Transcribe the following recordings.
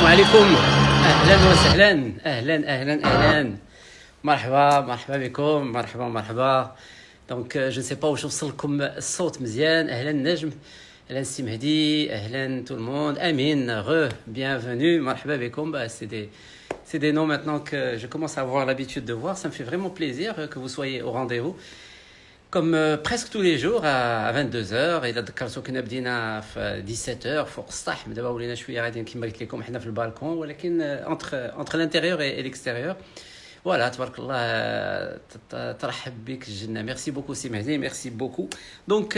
عليكم. اهلا وسهلا، اهلا مرحبا بكم، مرحبا. دونك جو نسي با واش وصل لكم الصوت مزيان. اهلا نجم، اهلا سي مهدي، اهلا tout le monde. امين bienvenue، مرحبا بكم. C'est des noms maintenant que je commence à avoir l'habitude de voir. Ça me fait vraiment plaisir que vous soyez au rendez-vous. Comme presque tous les jours à 22h. إذا تذكرتوا كنا بدينا في 17h فوق السطح، دابا ولينا شويه غاديين كما قلت لكم حنا في البالكون، ولكن entre l'intérieur et l'extérieur. Voilà, تبارك الله. ترحب بك الجنة. Merci beaucoup سي مهدي، merci beaucoup. Donc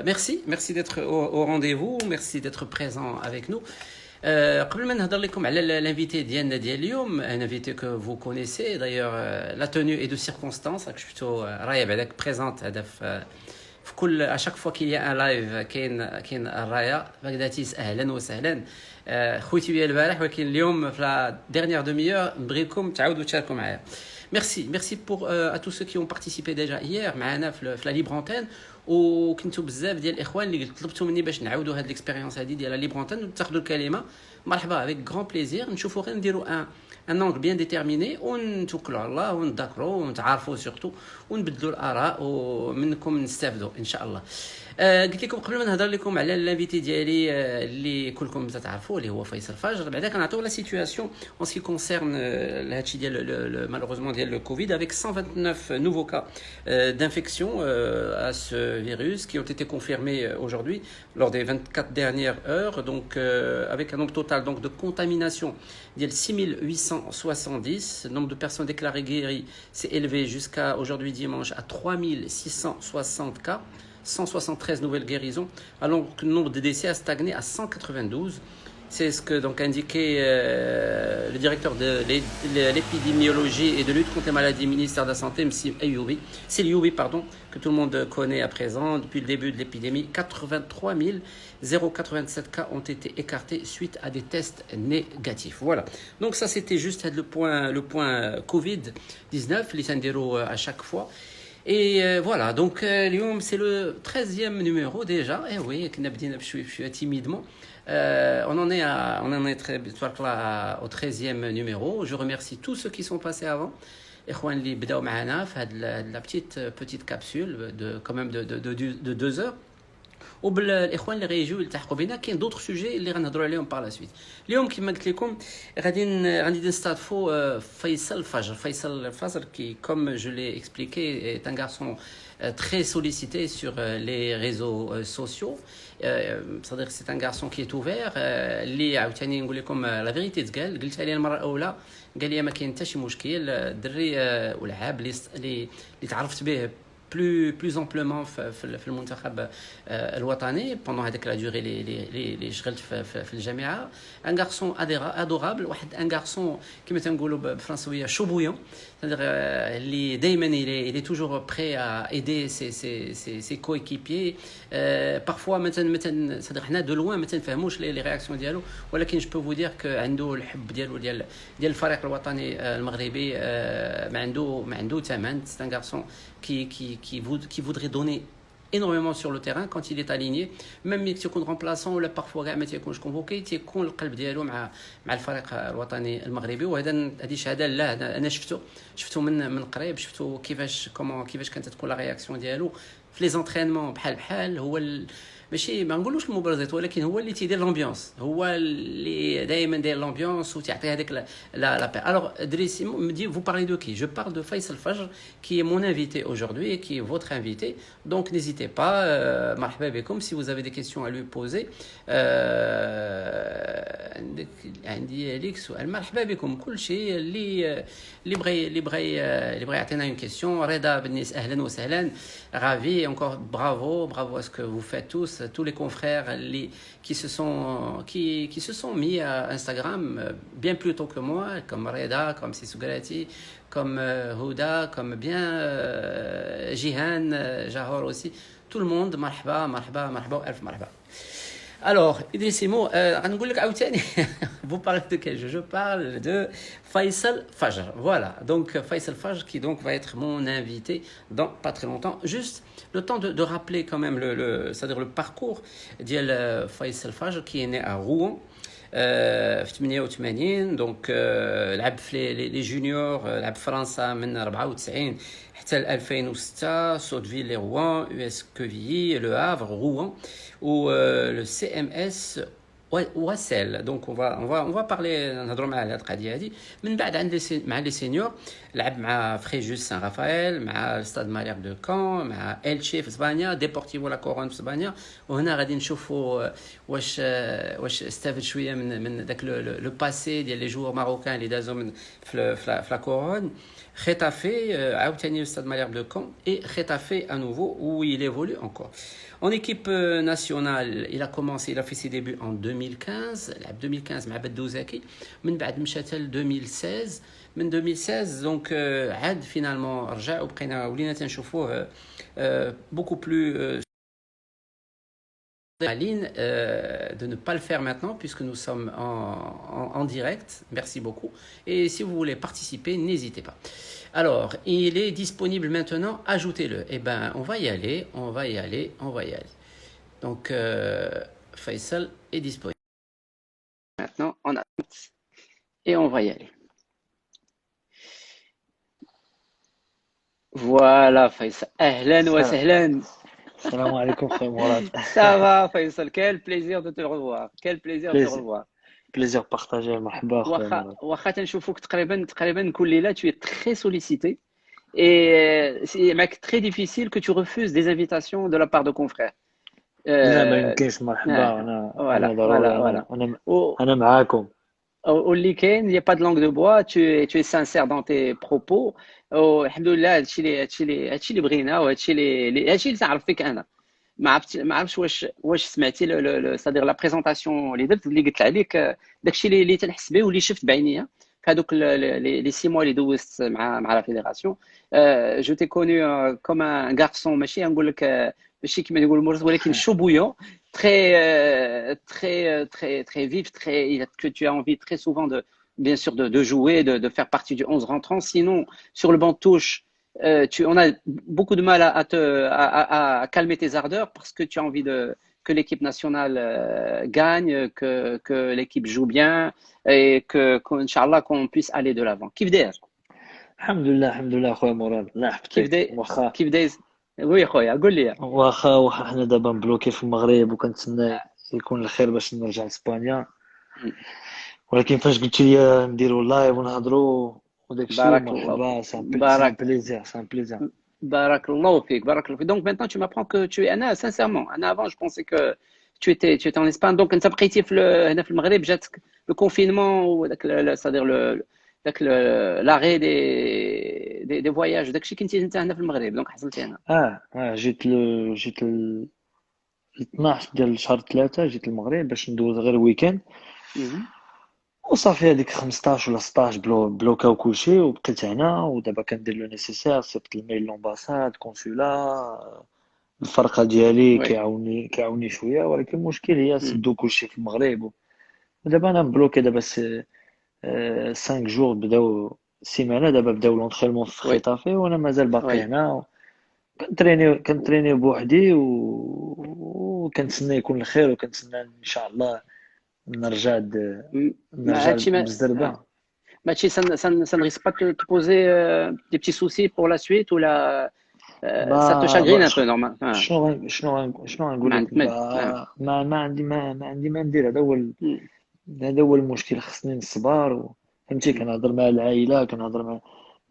merci d'être au rendez-vous, merci d'être présent avec nous. قبل ما نهضر لكم على الانفيتي ديالنا ديال اليوم، ان انفيتي كو فو كونيسي دايوغ، لا توني اي دو سيركونستانس. راك شفتوا رايه بعداك بريزونت هذا في كل اشاك فوا كي ان لايف كاين الرايه بغداتيس. اهلا وسهلا خويتي بيا البارح، ولكن اليوم في لا ديرنيير دوميور نبغيكم تعاودوا تشاركوا معايا. Merci pour à tous ceux qui ont participé déjà hier معنا في la libre antenne. وكنتوا بزاف ديال الاخوان اللي طلبتوا مني باش نعاودوا هذه الاكسبيريونس هذه ديال لا ليبر انتن وتاخذوا الكلمه. مرحبا افيك غران بليزير. نشوفوا غير نديروا ان انغ بيان ديتيرميني ونتوكلوا على الله ونتذكروا ونتعارفوا سورتو ونبدلوا الاراء ومنكم نستافدوا ان شاء الله. قلت لكم قبل ما نهضر لكم على الانفيتي ديالي اللي كلكم تعرفوه اللي هو فيصل فجر. بعدا كنعطيو لا سيتوياسيون en ce qui concerne هادشي ديال malheureusement ديال الكوفيد avec 129 nouveaux cas d'infection à ce virus qui ont été confirmés aujourd'hui lors des 24 dernières heures, donc avec un nombre total donc de contamination ديال 6870. Le nombre de personnes déclarées guéries s'est élevé jusqu'à aujourd'hui dimanche à 3660 cas, 173 nouvelles guérisons, alors que le nombre de décès a stagné à 192. C'est ce que donc indiquait le directeur de l'épidémiologie et de lutte contre les maladies, ministère de la Santé, M. Ayoubi. C'est l'Ayoubi, pardon, que tout le monde connaît à présent. Depuis le début de l'épidémie, 83 087 cas ont été écartés suite à des tests négatifs. Voilà. Donc ça, c'était juste le point Covid-19, les syndéros à chaque fois. Et voilà, donc c'est le 13e numéro déjà. Et oui, je suis timidement. On en est très au 13e numéro. Je remercie tous ceux qui sont passés avant. إخوان اللي بداو معنا في هاد la petite capsule quand même de 2 heures. وبالاخوان اللي غيجيو يلتحقوا بنا كاين دوطر سوجي اللي غنهضروا عليهم بار لا سويت. اليوم كما قلت لكم غادي نستضيفوا فيصل فجر qui, comme je l'ai expliqué, est un garçon très sollicité sur les réseaux sociaux. C'est-à-dire que c'est un garçon qui est ouvert. اللي عاوتاني نقول لكم لا فيريتي تقال، قلت عليه المره الاولى قال لي ما كاين حتى شي مشكل. الدري ولعاب اللي تعرفت به plus amplement في المنتخب الوطني pendant هذيك لا دوري اللي شغلت في الجامعه. ان غارسون ادورابل، واحد ان غارسون كما تنقولوا بالفرنسويه شوبويون، اللي دائما il est toujours prêt à aider ses coéquipiers. parfois مثلا صدق حنا دو لوين ما تنفهموش لي رياكسيون ديالو، ولكن جو بو فو دير كو عنده الحب ديالو ديال الفريق الوطني المغربي. ما عنده ثمن. c'est un garçon qui voudrait donner énormément sur le terrain quand il est aligné. même يكون remplaçant ولا parfois كاع ما تيكونش كونفوكي، تيكون القلب ديالو مع الفريق الوطني المغربي. وهذا هذه شهاده لا انا شفتو من قريب، شفتو كيفاش كانت تكون لا رياكسيون ديالو في لي زونترينمون. بحال هو ماشي ما نقولوش المبارزات، ولكن هو اللي تيدير لامبيونس، هو اللي دائما داير لامبيونس وتعطي هذيك لا بي. alors Driss me dit vous parlez de qui? Je parle de Faisal Fajr qui est mon invité aujourd'hui et qui est votre invité. Donc n'hésitez pas. مرحبا بكم. si vous avez des questions à lui poser. عندي ليك سؤال. مرحبا بكم كل شيء اللي بغى يعطينا une question. رضا بنيس اهلا وسهلا. ravi encore. bravo à ce que vous faites tous les confrères qui se sont mis à Instagram bien plus tôt que moi, comme Reda, comme Sissou Galati, comme Houda, comme bien Jihan, Jahor aussi. Tout le monde, marhaba, alf marhaba. Alors, Idrissimo, vous parlez de quel jeu? Je parle de Faisal Fajr. Voilà, donc Faisal Fajr qui donc va être mon invité dans pas très longtemps. Juste le temps de rappeler quand même c'est-à-dire le parcours de Faisal Fajr qui est né à Rouen. في 88. دونك لعب في لي جونيور، لعب في فرنسا من 94 حتى ل 2006. سوتفيل لي روان، يو اس كوفيي، لو هافر، روان و لو سي ام اس واسيل. دونك اون فا بارلي نهضروا مع هاد القضيه هادي. من بعد عند مع لي سينيور لعب مع فريجوس سان رافائيل، مع ستاد مالير دو كان، مع التشي في اسبانيا، ديبورتيفو لا كورون في اسبانيا. وهنا غادي نشوفوا واش استفد شويه من داك لو باسي ديال لي جوور ماروكان اللي دازوا من في لا كورون. Getafe, عاوتاني le stade Malherbe de Caen, et Getafe à nouveau où il évolue encore. En équipe nationale, il a fait ses débuts en 2015, لعب 2015 مع بدوزاكي، من بعد مشى حتى ل 2016. من 2016 دونك عاد فينالمون رجع وبقينا ولينا تنشوفوه beaucoup plus Aline, de ne pas le faire maintenant puisque nous sommes en direct. Merci beaucoup. Et si vous voulez participer, n'hésitez pas. Alors, il est disponible maintenant. Ajoutez-le. Eh ben, on va y aller. Donc, Faisal est disponible. Maintenant, on attend. Et on va y aller. Voilà, Faisal. Ahlan wa sahlan. Salam alaikum, frère Mourad. Ça va, Faisal, quel plaisir de te revoir. Quel plaisir de te revoir. Plaisir partagé, marhaba, frère Mourad. واخا تنشوفوك تقريبا كل ليلة, tu es très sollicité et c'est très difficile que tu refuses des invitations de la part de confrères. لا ما يمكنش، مرحبا. انا ضروري. انا معاكم. واللي كاين il y a pas de langue de bois, tu es sincère dans tes propos. والحمد لله هادشي اللي بغينا، وهادشي اللي تعرف فيك. انا ما عرفتش واش سمعتي صدير لا بريزونطاسيون اللي درت، اللي قلت عليك داكشي اللي تنحس به واللي شفت بعينيا في هذوك لي 6 موا اللي دوزت مع لا فيدراسيون. جو تي كوني كوم ان غارسون، ماشي نقول لك ماشي كيما يقول المرز، ولكن شو بويون، très vif, que tu as envie très souvent bien sûr de jouer, de faire partie du 11 rentrant. Sinon, sur le banc de touche, on a beaucoup de mal à calmer tes ardeurs parce que tu as envie que l'équipe nationale gagne, que l'équipe joue bien et qu'Inch'Allah, qu'on puisse aller de l'avant. Kif d'air? Alhamdulillah, خويا مراد. الله يحفظك. كيف داير؟ وي خويا قول لي. واخا حنا دابا مبلوكي في المغرب وكنتسنى يكون الخير باش نرجع لاسبانيا، ولكن فاش قلت لي نديرو لايف ونهضروا وداك الشيء، مرحبا. سان بليزير. بارك الله فيك. Donc maintenant tu m'apprends que tu es sincèrement. Avant je pensais que tu étais en Espagne. Donc انت بقيتي هنا في المغرب، جاتك le confinement وداك c'est-à-dire l'arrêt des voyages، داكشي كنتي انت هنا في المغرب، دونك حصلتي هنا. جيت 12 ديال شهر 3 جيت المغرب باش ندوز غير ويكاند، وصافي هذيك 15 ولا 16 بلوكا وكلشي، وبقيت هنا. ودابا كندير لو نيسيسير، صيفط الميل لومباساد كونسولا، الفرقه ديالي كيعاوني شويه، ولكن المشكل هي سدو كلشي في المغرب. ودابا انا مبلوكي دابا 5 جور بداو السيمانه، دابا بداو لونطرينمون في خيطافي وانا مازال باقي هنا. كنتريني بوحدي وكنتسنى يكون الخير، وكنتسنى ان شاء الله نرجع بالزربه. ماشي ça ne risque pas de te poser des petits soucis pour la suite ou ça te chagrine un peu normal. شنو غنقول لك؟ ما عندي ما ندير. هذا هو المشكل. خصني نصبر، فهمتي. كنهضر مع العائله، كنهضر مع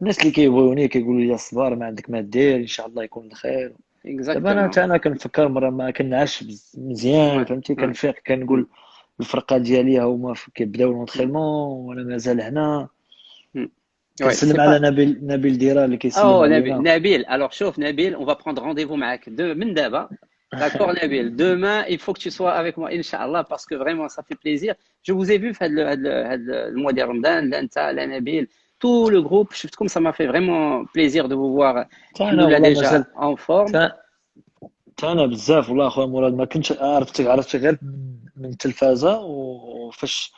الناس اللي كيبغوني، كيقولوا لي الصبر، ما عندك ما دير، ان شاء الله يكون الخير. دابا انا كنفكر مره ما كنعش مزيان، فهمتي. كنفيق كنقول الفرقه ديالي هما كيبداو لونطرينمون وانا مازال هنا. كنسلم على نبيل ديرا اللي كيسلم علينا. نبيل alors شوف نبيل، on va prendre rendez-vous معاك من دابا. D'accord Nabil, demain il faut que tu sois avec moi Inch'Allah, parce que vraiment ça fait plaisir. Je vous ai vu le mois de Ramadan, l'Anta, la Nabil, tout le groupe. Comme ça m'a fait vraiment plaisir de vous voir déjà en forme. انا بزاف والله اخويا مراد، ما كنتش عرفتك غير من التلفازه، وفاش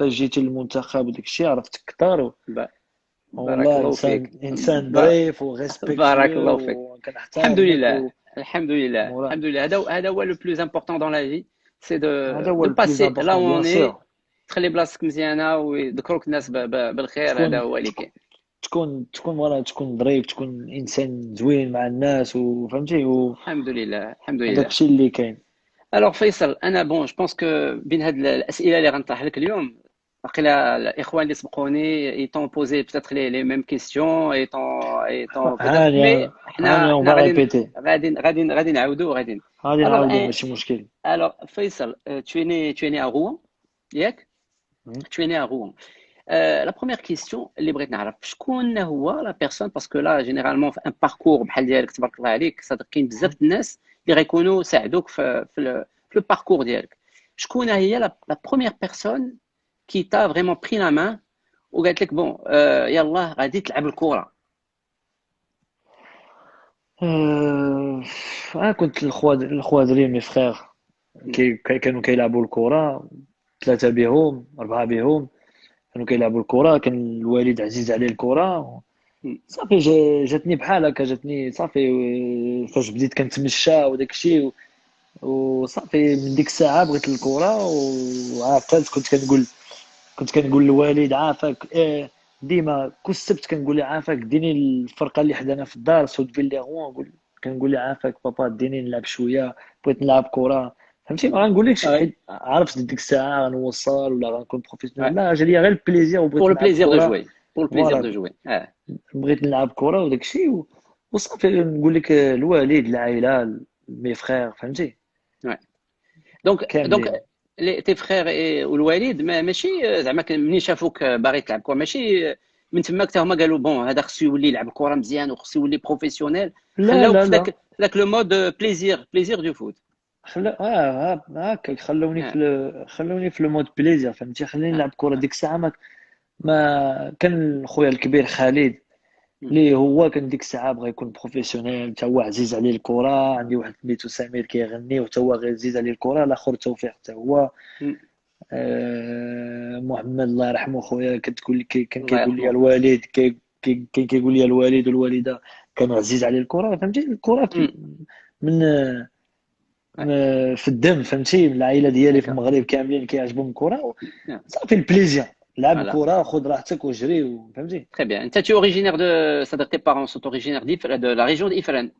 جيتي للمنتخب وداك الشيء عرفتك كثر. والله انسان ظريف وريسبكت. بارك الله فيك. الحمد لله. هذا هو le plus important dans la vie. سي هذا دو هو البليز باسي لا امبورطون بيان اوني، سور. تخلي بلاصتك مزيانه ويذكروك الناس بالخير، هذا تكون هو اللي كاين. تكون مرة تكون ظريف، تكون انسان زوين مع الناس، وفهمتي، الحمد لله الحمد وهذاك لله. الشيء اللي كاين. الوغ فيصل، انا بون جو بونس كو بين هاد الاسئله اللي غنطرح لك اليوم، باقي الاخوان اللي سبقوني ايطون بوزي بتاتر لي ميم كيستيون ايطون بتاتر، هاني مي هاني اون حنا با ريبيتي. غادي نعاودو غادي. غادي نعاودو الوغ ماشي مشكل. الوغ فيصل، tu es né à Rouen ياك؟ tu es né à Rouen. La première question اللي بغيت نعرف شكون هو لا بيرسون، باسكو لا جينيرالمون في ان باركور بحال ديالك تبارك الله عليك صدق، كاين بزاف د الناس اللي غيكونوا ساعدوك في لو باركور ديالك. شكون هي لا بروميير بيرسون كي تا فريمون بري لا مان وقالت لك بون يلاه غادي تلعب الكره؟ انا كنت الخوادرين مي فخير كانوا كيلعبوا الكرة، ثلاثة بهم أربعة بهم كانوا كيلعبوا الكرة. كان الوالد عزيز عليه الكرة. صافي جاتني بحال هكا، جاتني صافي. فاش بديت كنتمشى وداك الشيء، وصافي من ديك الساعة بغيت الكرة وعافاك. كنت كنقول للوالد عافاك، ديما كل سبت كنقول له عافاك ديني الفرقة اللي حدانا في الدار سود فيليغون. كنقول له عافاك بابا ديني نلعب شوية، بغيت نلعب كرة. فهمتي، ما غنقولكش Ouais, حيت عرفت ديك الساعة غنوصل ولا غنكون بروفيسيونيل، ouais. لا جا ليا غير البليزير Pour وبغيت le نلعب plaisir de كرة. jouer. Pour le plaisir de فوالا، jouer. Ah, بغيت نلعب كرة وداك الشيء وصافي. نقول لك الوالد العائلة مي فخير فهمتي ouais. Donc كاملين. tes frères والوالد ماشي زعما منين شافوك باغي تلعب كره، ماشي من تما حتى هما قالوا بون هذا خصو يولي يلعب كره مزيان وخصو يولي بروفيسيونيل، لا خلاوك لا في لا، ذاك لو مود بليزير دو فوت. هكاك خلوني اه خلوني في لو مود بليزير فهمتي. خليني اه نلعب كرة ديك الساعة. ما كان خويا الكبير خالد م- اللي هو كان ديك الساعة بغى يكون بروفيسيونيل، تا هو عزيز عليه الكرة. عندي واحد سميتو سمير كيغني وتا هو غير عزيز عليه الكرة. الاخر توفيق تا هو. م. محمد الله يرحمه خويا، كتقول لي كان الله كيقول لي يرحمه. الوالد كان كيقول لي الوالد والوالدة كانوا عزيز عليه الكرة. فهمتي الكرة م. من Ouais, في الدم فهمتي. من العائلة ديالي في d'accord. المغرب كاملين كيعجبهم الكرة. Yeah. صافي البليزير، لعب Voilà. كرة خذ راحتك وجري فهمتي. Très bien. Tu es originaire de, c'est-à-dire tes parents sont originaires de la région d'Ifrane.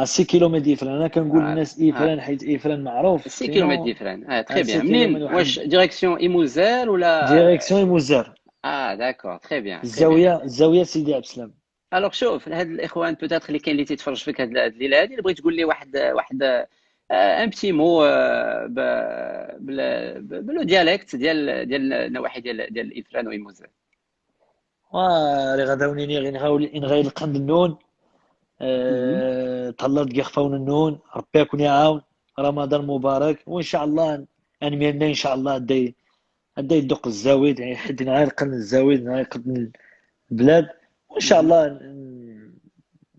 6 كيلومتر ديفران. انا كنقول Voilà. للناس Ah, ايفران حيت ايفران معروف 6 كيلومتر سينو. ديفران. Ah, très 6 bien. كيلومتر منين واش واحد. ديريكسيون ايموزال ولا؟ ديريكسيون يموزار، Ah, d'accord. Très bien, très bien. الزاوية سيدي عبد السلام. الوغ شوف هاد الاخوان بوتيتر اللي كاين اللي تيتفرج فيك هاد الليله هادي، اللي بغيت تقول لي واحد ان بتي مو بلو دياليكت ديال النواحي ديال افران ويموزان. اللي غداونيني غير غير القند النون. تهلا دقيق فون النون. ربي يكون يعاون. رمضان مبارك وان شاء الله انمينا ان شاء الله دا يدق الزاويد، يعني حد غير القند الزاويد غير قد البلاد. وان شاء الله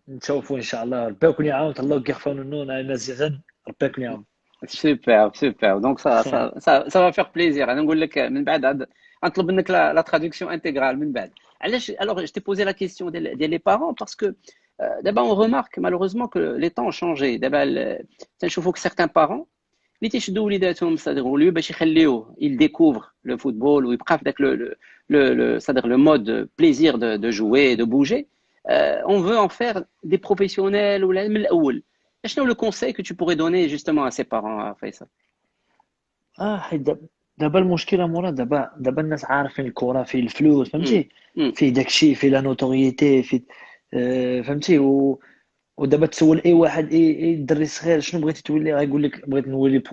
نشوفوا ان شاء الله. ربي يكون يعاون. تهلا دقيق فون النون انا زيغن. ربي يكون يعاون. سوبر سوبر، دونك سا فيغ بليزير. انا نقول لك من بعد غنطلب منك لا تراديكسيون انتيغرال من بعد. علاش الوغ جو تي بوزي لا كيسيون ديال لي بارون باسكو دابا اون ريمارك مالوغوزمون كو لي طون شونجي. دابا تنشوفوا ك سيغتان بارون اللي تيشدوا وليداتهم صدق وليو باش يخليوه يل ديكوفر لو فوتبول ويبقى في داك لو صدق لو مود بليزير دو جوي دو بوجي. اون فو ان فير دي بروفيسيونيل ولا من الاول. شنو لو كونساي que tu pourrais donner justement à ses parents, فيصل؟ حيت دابا المشكله مورا دابا الناس عارفين الكره فيه الفلوس امم فهمتي. امم فيه داكشي فيه لا نوتوريتي فيه. فهمتي ودابا تسول اي واحد اي دري صغير شنو بغيتي تولي غايقول لك بغيت نولي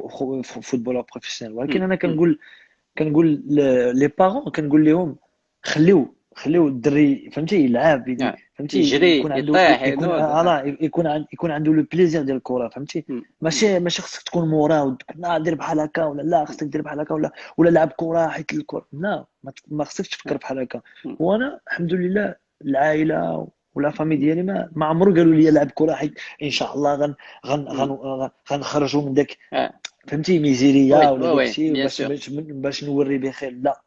فوتبولر بروفيسيونيل. ولكن انا كنقول لي بارون كنقول لهم خليو الدري فهمتي يلعب فهمتي يجري يكون عنده يطيح يكون ينوض. يكون عنده لو بليزير ديال الكره فهمتي. ماشي خصك تكون موراه وتكون دير بحال هكا ولا لا خصك دير بحال هكا ولا لعب كره حيت الكره لا ما خصكش تفكر بحال هكا. وانا الحمد لله العائله ولا فامي ديالي ما عمرو قالوا لي لعب كره حيت ان شاء الله غنخرجوا من داك فهمتي ميزيريا وي ولا وي وي داكشي بيان باش سور. باش نوري بخير لا.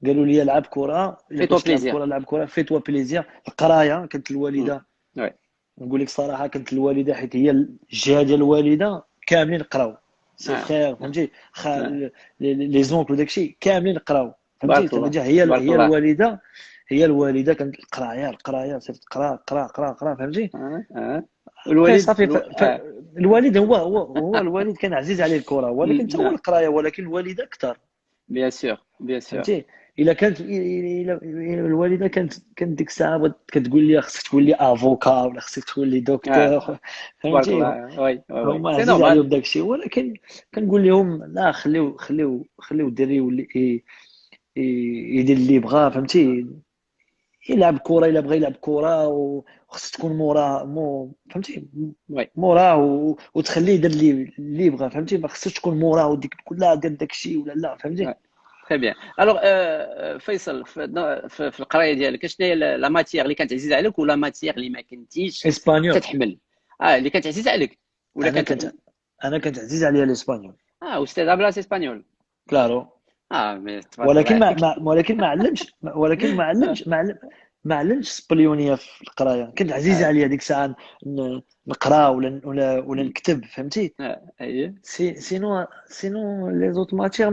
قالوا لي العب كره الا في تو بغيتي تلعب بليزير. كره لعب كره في توا بليزير. القرايه كانت الوالده وي نقول لك صراحه كانت الوالده حيت هي الجهه ديال الوالده كاملين قراو سي فخير فهمتي لي زونكل وداكشي كاملين قراو فهمتي. بارك الله تبدا بارك هي الله. الوالده كانت القرايه صيفط قرا فهمتي. بقى والوالد صافي الوالد هو الوالد كان عزيز عليه الكره، ولكن حتى هو نعم القرايه، ولكن الوالده اكثر بيان سور بيان سور. فهمتي. الا كانت إلا الوالده كانت ديك الساعه بغات كتقول لي خصك تولي افوكا ولا خصك تولي دكتور بارك فهمتي. الله. وي وي وي هما سي عزيز نورمال. عليهم داكشي، ولكن كنقول لهم لا، خليو الدري يولي يدير اللي بغا فهمتي. يلعب كره الا بغى يلعب كره، وخص تكون فهمتي وي موراه وتخليه يدير اللي يبغى فهمتي. ما خصش تكون موراه وديك تقول لا دير داكشي ولا لا فهمتي. تري بيان. الوغ فيصل في القرايه ديالك شنو هي لا ماتيير اللي كانت عزيزه عليك ولا ماتيير اللي ما كنتيش اسبانيول. تتحمل؟ اللي كانت عزيزه عليك ولا انا كنت عزيز عليا الاسبانيول. استاذ بلاص اسبانيول. كلارو. مي تبارك الله عليك. ولكن ما علمش سبليونيه في القرايه. كنت عزيز عليا ديك الساعه نقرا ولا نكتب فهمتي. اييه سينو لي زوت ماتيير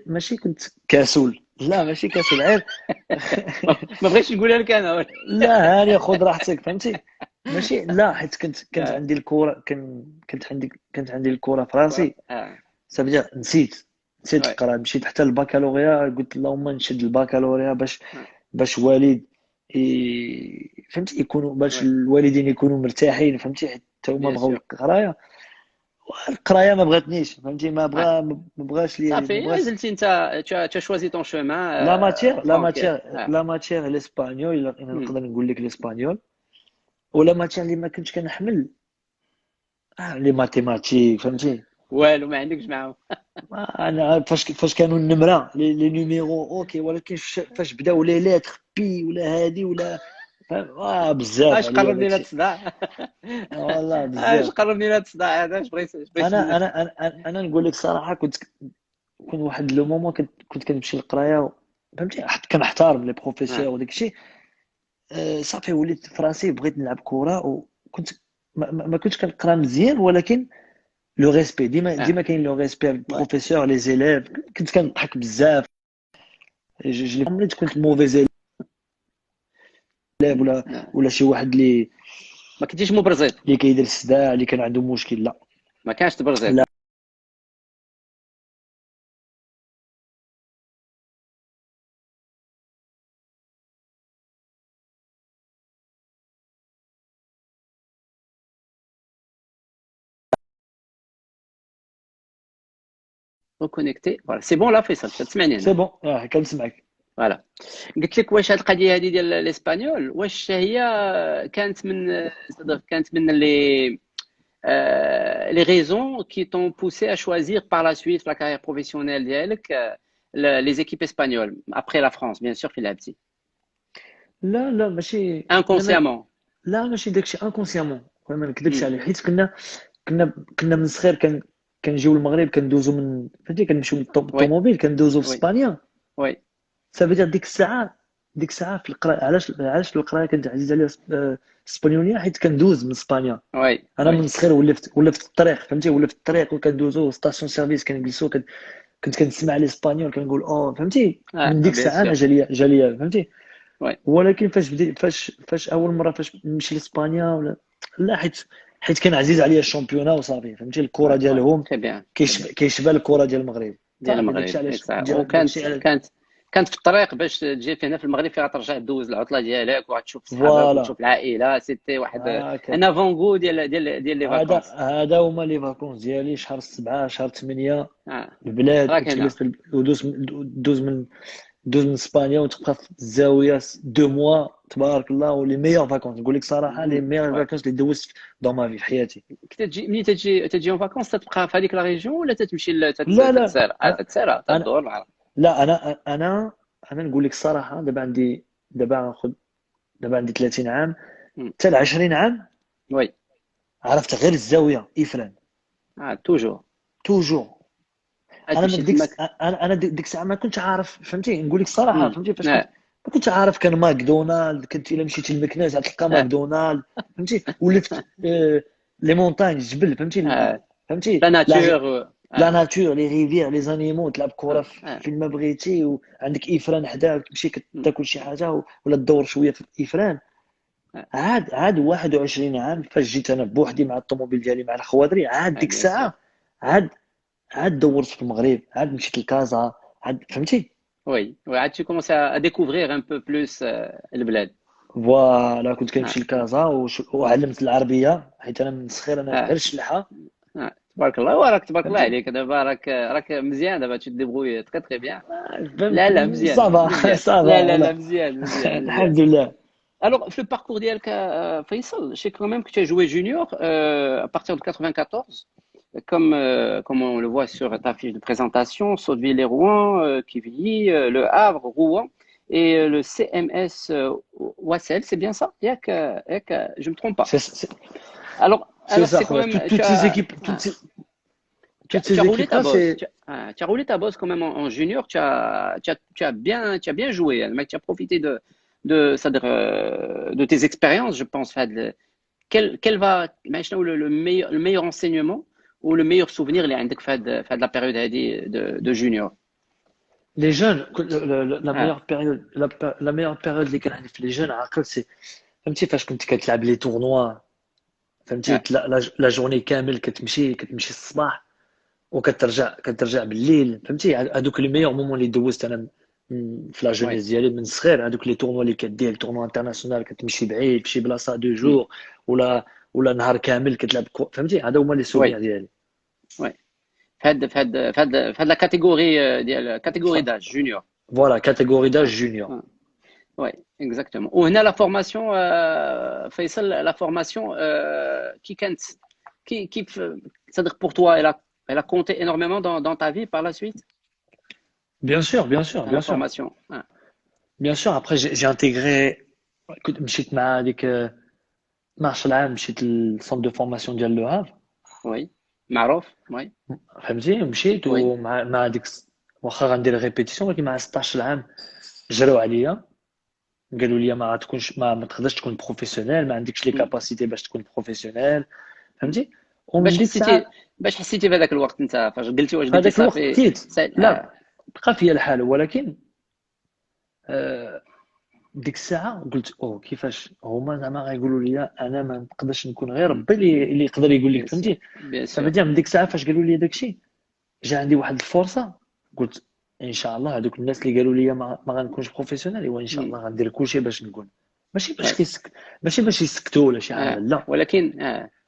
ماشي كنت كاسول، لا ماشي كاسول غير ما بغيتش نقولها لك انا. لا هاني خذ راحتك فهمتي. ماشي لا، حيت كانت عندي الكره، كانت عندي الكره في راسي. صافي نسيت القراءة. مشيت حتى البكالوريا، قلت اللهم نشد البكالوريا باش والد فهمتي يكونوا، باش الوالدين يكونوا مرتاحين فهمتي، حتى هما بغاو القرايه. القرايه ما بغاتنيش فهمتي. ما بغاش لي صافي نزلتي انت tu as choisi ton chemin. لا ماتير الاسبانيول، انا نقدر نقول لك الاسبانيول. ولا ماتير اللي ما كنتش كنحمل لي ماتيماتيك فهمتي. والو ما عندكش معاهم. انا فاش كانوا النمره لي نيميرو اوكي، ولكن فاش بداو لي ليتر بي ولا هادي ولا بزاف اش قربني لهاد الصداع. والله اش بزاف. قربني لهاد الصداع هذا. اش بغيت انا نقول لك صراحه، كنت واحد لو مومون كنت كنمشي للقرايه فهمتي. كنحترم لي بروفيسور وداك الشيء. صافي وليت فرنسي، بغيت نلعب كره، وكنت ما كنتش كنقرا مزيان، ولكن لو ريسبي ديما كاين لو ريسبي البروفيسور لي زيليف. كنت كنضحك بزاف. عمري كنت موفي زيليف ولا شي واحد اللي ما كنتيش مبرزيط اللي كيدير الصداع، اللي كان عنده مشكل. لا ما كانش تبرزيط. لا. كونيكتي سي بون. لا فيصل تسمعني سي بون كنسمعك. فوالا. قلت لك واش هاد القضيه هذه ديال الاسبانيول واش هي كانت من les raisons qui t'ont poussé à choisir par la suite la carrière professionnelle ديالك les équipes espagnoles après la France bien sûr في لعبتي. لا ماشي inconsciemment. لا ماشي داكشي انكونسيامون، ما نكذبش عليه. حيت كنا من صغير كنجيو المغرب، كندوزو من فهمتي، كنمشيو من الطوموبيل كندوزو في اسبانيا. وي صافي ديك الساعه في القراءه. علاش القراءه كانت عزيزه عليا الاسبانيوليه؟ حيت كندوز من اسبانيا. انا من صغير ولفت في الطريق فهمتي. ولفت الطريق وكندوزو ستاسيون سيرفيس، كنجلسو كنت كنسمع الاسبانيول، كنقول فهمتي. من ديك الساعه انا جاليه فهمتي. ولكن فاش اول مره فاش نمشي لاسبانيا لا، حيت كان عزيز عليا الشامبيونا وصافي فهمتي. الكره ديالهم كيشبه الكره ديال المغرب. كانت في الطريق باش تجي هنا في المغرب، فيها ترجع دوز العطله ديالك وغتشوف صحابك وتشوف العائله. سيتي واحد ان افونغو ديال لي فاكونس. هذا هما لي فاكونس ديالي. شهر 7 شهر 8 البلاد كتجلس دوز من اسبانيا وتبقى في الزاويه 2 موا. تبارك الله. ولي ميور فاكونس نقول لك صراحه، لي ميور فاكونس اللي دوزت دون ما في حياتي. ملي تجي اون فاكونس تبقى في هذيك لا ريجيون ولا تتمشي لا تدور؟ لا انا نقول لك الصراحه. دابا عندي 30 عام. حتى 20 عام وي عرفت غير الزاويه افران. توجور. انا ديك الساعه ما كنتش عارف فهمتي. نقول لك الصراحه فهمتي. فاش ما كنتش عارف كان ماكدونالد. كنت الا مشيتي للمكناس غتلقى ماكدونالد فهمتي. ولفت لي مونطاج الجبل فهمتي. لا ناتور لا ناتور لي ريفير لي زانيمو تلعب كره فين ما بغيتي وعندك افران حداك تمشي تاكل شي حاجه ولا تدور شويه في الافران. عاد 21 عام فاش جيت انا بوحدي مع الطوموبيل ديالي مع الخوادري عاد ديك الساعه عاد دورت في المغرب عاد مشيت لكازا عاد فهمتي. وي وعاد tu commences à découvrir un peu plus البلاد. فوالا كنت كنمشي لكازا وعلمت العربيه حيت انا من صغير انا غير الشلحه. تبارك الله وراك تبارك الله عليك دابا راك مزيان دابا tu te débrouilles très très bien. لا مزيان صافا لا مزيان الحمد لله. Alors, le parcours d'ILK, Faisal, je sais quand même que tu as joué junior à partir de 94, comme on le voit sur ta fiche de présentation, Sotteville-les-Rouen, Quevilly, Le Havre, Rouen et le CMS Wassel, c'est bien ça? Je ne me trompe pas. Alors c'est quand même. Toutes ces équipes. Tu as roulé ta bosse quand même en junior, tu as bien joué, mec, tu as profité de tes expériences, je pense. Quel va le meilleur enseignement ou le meilleur souvenir اللي عندك في la période de junior? Les jeunes, la meilleure période اللي كان عندي في les jeunes عقل سي فهمتي فاش كنت كتلعب لي تورنوا فهمتي لا جورني كامل كتمشي الصباح وكترجع بالليل فهمتي هذوك لي ميور مومون اللي دوزت انا في لا جونيس ديالي من صغير هذوك لي تورنوا اللي كدير تورنوا انترناسيونال كتمشي بعيد بشي بلاصه 2 جور ولا نهار كامل كتلعب فهمتي هذا هما لي سوفير ديالي. وي في هاد لا كاتيجوري ديال كاتيجوري داج جونيور. فوالا كاتيجوري داج جونيور. وي اكزاكتومون. وهنا لا فورماسيون فيصل لا فورماسيون كي كانت كيف c'est-à-dire pour toi elle a compté énormément dans ta vie par la suite? Bien sûr. Formation. Bien sûr, après j'ai intégré كنت مشيت مع ديك 12 عام مشيت للسونتر دو فورماسيون ديال لو هاف. وي معروف وي فهمتي مشيت ومع ديك واخا غندير ريبيتيسيون ولكن مع 16 عام جراو عليا قالوا لي ما تكونش ما تقدرش تكون بروفيسيونيل ما عندكش لي كاباسيتي باش تكون بروفيسيونيل فهمتي. باش حسيتي بهذاك الوقت انت فاش قلتي واش قلتي صافي لا بقى فيا الحال ولكن ديك الساعه قلت كيفاش هما زعما غايقولوا لي انا ما نقدرش نكون غير ربي اللي يقدر يقول لك فهمتي. فبدا من ديك الساعه فاش قالوا لي داكشي جا عندي واحد الفرصه قلت ان شاء الله هذوك الناس اللي قالوا لي ما غنكونش بروفيسيونيل وان شاء الله غندير كلشي باش نكون ماشي باش يسكتوا ولا شي حاجه لا ولكن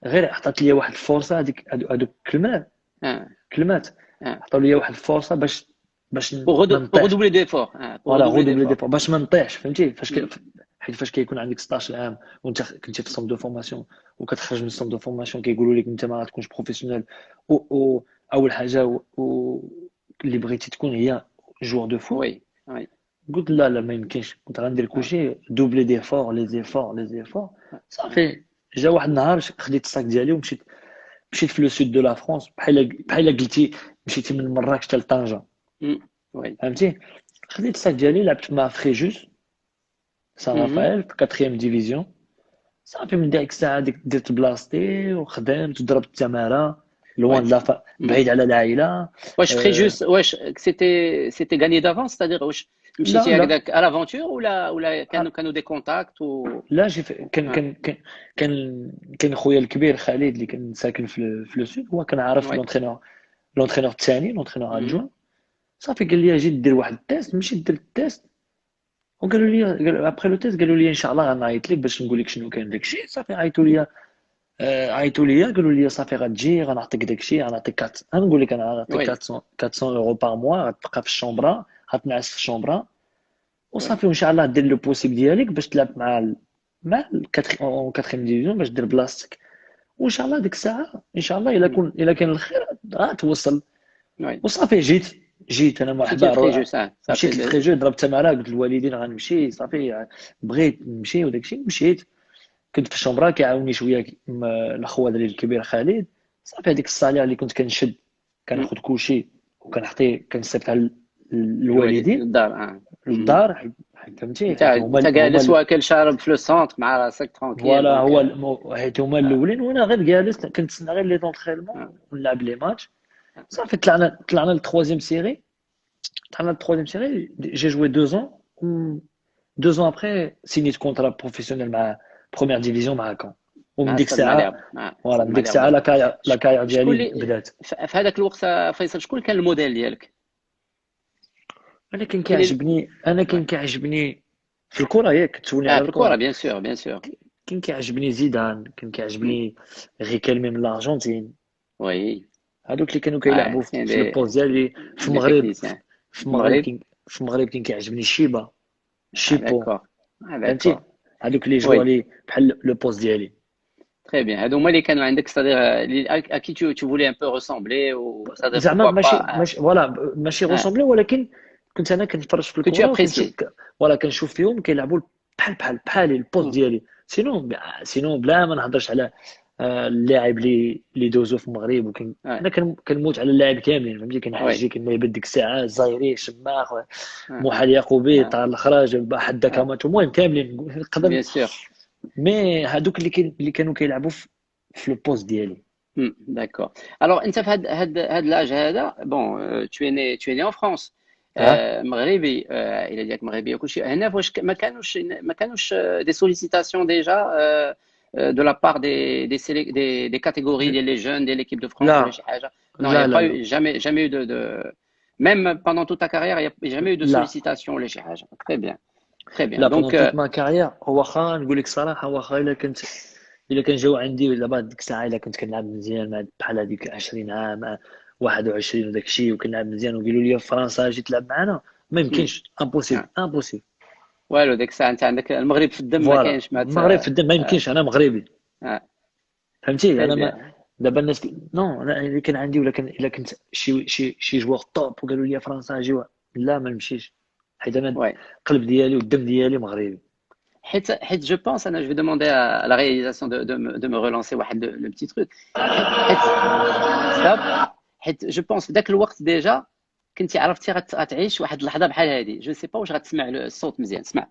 غير عطات لي واحد الفرصه هذوك كلمات عطاو لي واحد الفرصه باش غودوبلي ديفور غودوبلي ديفور باش ما نطيحش فهمتي فاش كيكون عندك 16 عام وانت كنتي في السونتر دو فورماسيون وكتخرج من السونتر دو فورماسيون كيقولوا لك انت ما غاتكونش بروفيسيونيل اول حاجه اللي بغيتي تكون هي جوور دو فوت. وي قلت لا ما يمكنش كنت غندير كلشي دوبلي ديفور لي زيفور صافي. جا واحد النهار خديت الصاك ديالي ومشيت في لو سود دو لا فرانس بحال قلتي مشيتي من مراكش حتى لطنجه فهمتي. خديت الصاك ديالي لعبت مع فريجوس سان رافائيل في 4 ديفيزيون صافي. من ديك الساعه درت بلاصتي وخدمت وضربت التماره لوان لا بعيد على العائله. واش فريجوس واش سيتي غاني دافونس ستادير واش مشيتي هكذاك على لافونتور ولا كانوا دي كونتاكت لا كان خويا الكبير خالد اللي كان ساكن في لو سود هو كان عارف لونترينور الثاني لونترينور ادجوان صافي قال لي اجي دير واحد التيست مشيت درت التيست وقالوا لي ابخي لو تيست قالوا لي ان شاء الله غنعيط لك باش نقول لك شنو كان داكشي صافي عيطوا لي قالوا لي صافي غتجي غنعطيك داكشي غنعطيك غنقول لك انا غنعطيك 400 اورو بار موا غتبقى في الشومبرا غتنعس في الشومبرا وصافي وان شاء الله دير لو بوسيبل ديالك باش تلعب مع 4 ديفيزيون باش دير بلاصتك وان شاء الله ديك الساعه ان شاء الله الا كان الخير غتوصل. وصافي جيت انا مرحبا مشيت لفريجو ضربت تماره قلت للوالدين غنمشي صافي بغيت نمشي وداكشي مشيت كنت في الشومبرا كيعاوني شويه الاخوه ديالي الكبير خالد صافي هذيك الصالير اللي كنت كنشد كناخذ كلشي وكنعطي كنصيفطها للوالدين للدار فهمتي. انت جالس واكل شارب في لو سونتر مع راسك ترونكيل فوالا هو حيت هما الاولين وانا غير جالس كنتسنى غير لي دونطرينمون ونلعب لي ماتش صافي طلعنا للتروازيام سيري. طلعنا للتروازيام سيري، جي جوي 2 ans. 2 ans après سينيت كونترا بروفيسيونيل مع بروميير ديفيزيون مع كون. ومن مع ديك استاد الساعه ماليرب، فوالا، استاد من ديك ماليرب الساعه دابا. لا كارير شكون ديالي اللي بدات. في هذاك الوقت فيصل، شكون كان الموديل ديالك؟ كاين انا كان كيعجبني في الكره. ياك كتسولني على في الكره، الكره. بيان سور بيان سور. كان كيعجبني زيدان، كان كيعجبني ريكيلمي من الارجنتين. وي هادوك اللي كانوا كيلعبوا سي في البوست ديالي في دي المغرب. تكنيسيان. في المغرب المغرب. كان في المغرب كان كيعجبني شيبا، شيبو. داكور فهمتي، داكور. هادوك اللي جوا وي لي بحال لو بوست ديالي. تري بيان، هادو هما اللي كانوا عندك ستادير à qui tu voulais un peu ressembler ou c'est-à-dire زعما pourquoi ماشي pas ماشي فوالا، ماشي روسومبلي، ولكن كنت انا كنتفرج في que tu الكره وكنشوف appréciais. فوالا كنشوف فيهم كيلعبوا بحال البوست ديالي. سينو بلا ما نهضرش على اللاعب اللي دوزو في المغرب. انا كنموت على اللاعب كاملين. فهمتي، وي كنعجي كما يبان ديك الساعه زايري شماخ محال يعقوبي طار الاخراج حدا كاماتو، المهم كاملين نقدر. بيان سور. مي هادوك اللي كانوا كيلعبوا في لو بوست ديالي. D'accord. Alors, انت في هاد لاج هذا بون tu es né en France. اه مغربي، الى ديالك مغربيه وكلشي. هنا واش ما كانوش دي سوليسيتاسيون ديجا de la part des catégories des jeunes de l'équipe de France ولا لا شي حاجه؟ Non, il n'y لا a لا pas لا eu, jamais eu même pendant toute ta carrière, il n'y a jamais eu de لا sollicitation ولا شي حاجه. Très bien. Très bien. لا Donc, بوندون توت ما كارير. واخا نقول لك صراحه، واخا الا كان جاو عندي دابا ديك الساعه، الا كنت كنلعب مزيان بحال هذيك 20 عام 21 وداك الشيء، وكنلعب مزيان وقالوا لي في فرنسا اجي تلعب معنا، ما يمكنش. امبوسيبل امبوسيبل. والو ديك الساعه انت عندك المغرب في الدم، ما فوالا، كاينش ما المغرب في الدم، ما يمكنش. انا مغربي. فهمتي، تري انا ما بيان. دابا الناس نو. انا اللي كان عندي، ولا كان الا كنت شي جوار طوب وقالوا لي فرنسا اجي، لا ما نمشيش، حيت انا Ouais. القلب ديالي والدم ديالي مغربي. Je pense, Anna, je vais demander à la réalisation de me relancer le petit truc. Stop. Je pense ذاك الوقت ديجا كنتي عرفتي غتعيش واحد اللحظه بحال هذه. جو سي با واش غتسمع الصوت مزيان. اسمع.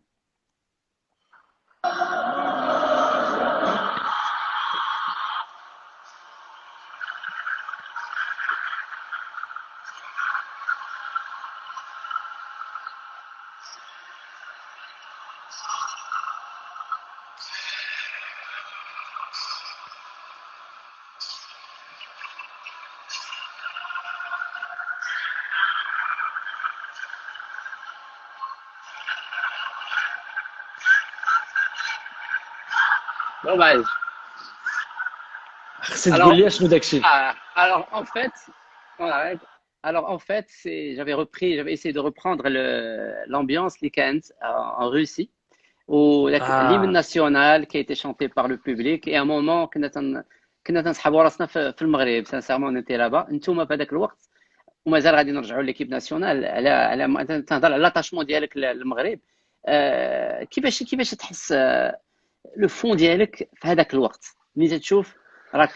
Dommage. خصك تقول Alors, لي شنو داكشي. alors en fait, on arrête. Alors en fait, j'avais essayé de reprendre l'ambiance les Kent en Russie, où l'hymne اه national qui a été chanté par le public. Et à un moment, كنا تنسحبوا راسنا في المغرب. Sincèrement, on était là-bas. نتوما في هذاك الوقت ومازال غادي نرجعوا ليكيب ناسيونال. على تهضر على لاتاشمون ديالك للمغرب. كيفاش تحس لو فون ديالك في هذاك الوقت ملي تشوف راك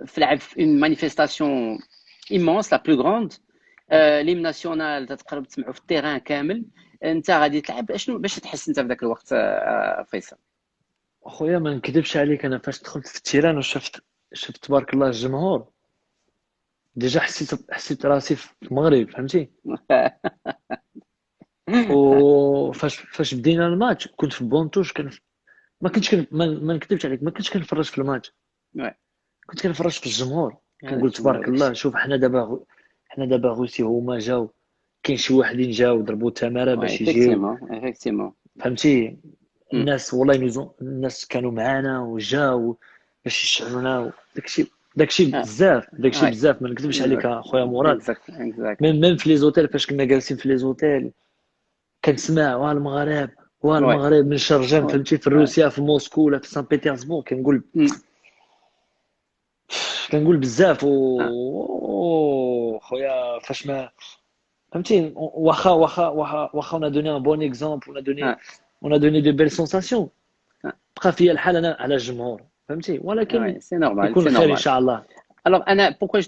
في لعب في اون مانيفيستاسيون ايمونس لا بلو غروند، ليم ناسيونال تتقرب تسمعوا في التيران كامل، انت غادي تلعب. شنو باش تحس انت في ذاك الوقت فيصل؟ اخويا ما نكذبش عليك، انا فاش دخلت في التيران وشفت تبارك الله الجمهور، ديجا حسيت راسي في المغرب. فهمتي، وفاش بدينا الماتش كنت في بونتوش. ما كنتش ما نكذبش عليك، ما كنتش كنفرج في الماتش، كنت كنفرج في الجمهور. كنقول تبارك الله، شوف حنا دابا روسي هما جاو، كاين شي واحدين جاو ضربوا تماره باش يجيو. effectivement. فهمتي، الناس والله الناس كانوا معانا وجاو باش يشعلونا. داكشي بزاف ما نكذبش عليك اخويا مراد. exact. من في لي زوتيل، فاش كنا جالسين في لي زوتيل كنسمع المغرب من شرجم. فهمتي، في روسيا في موسكو ولا في سان بيترسبورغ كنقول بزاف. خويا فاش ما فهمتي، واخا on a donné un bon exemple, on a donné de belles sensations. بقى فيا الحال انا على الجمهور. فهمتي، ولكن سي نورمال يكون خير ان شاء الله. Alors انا pourquoi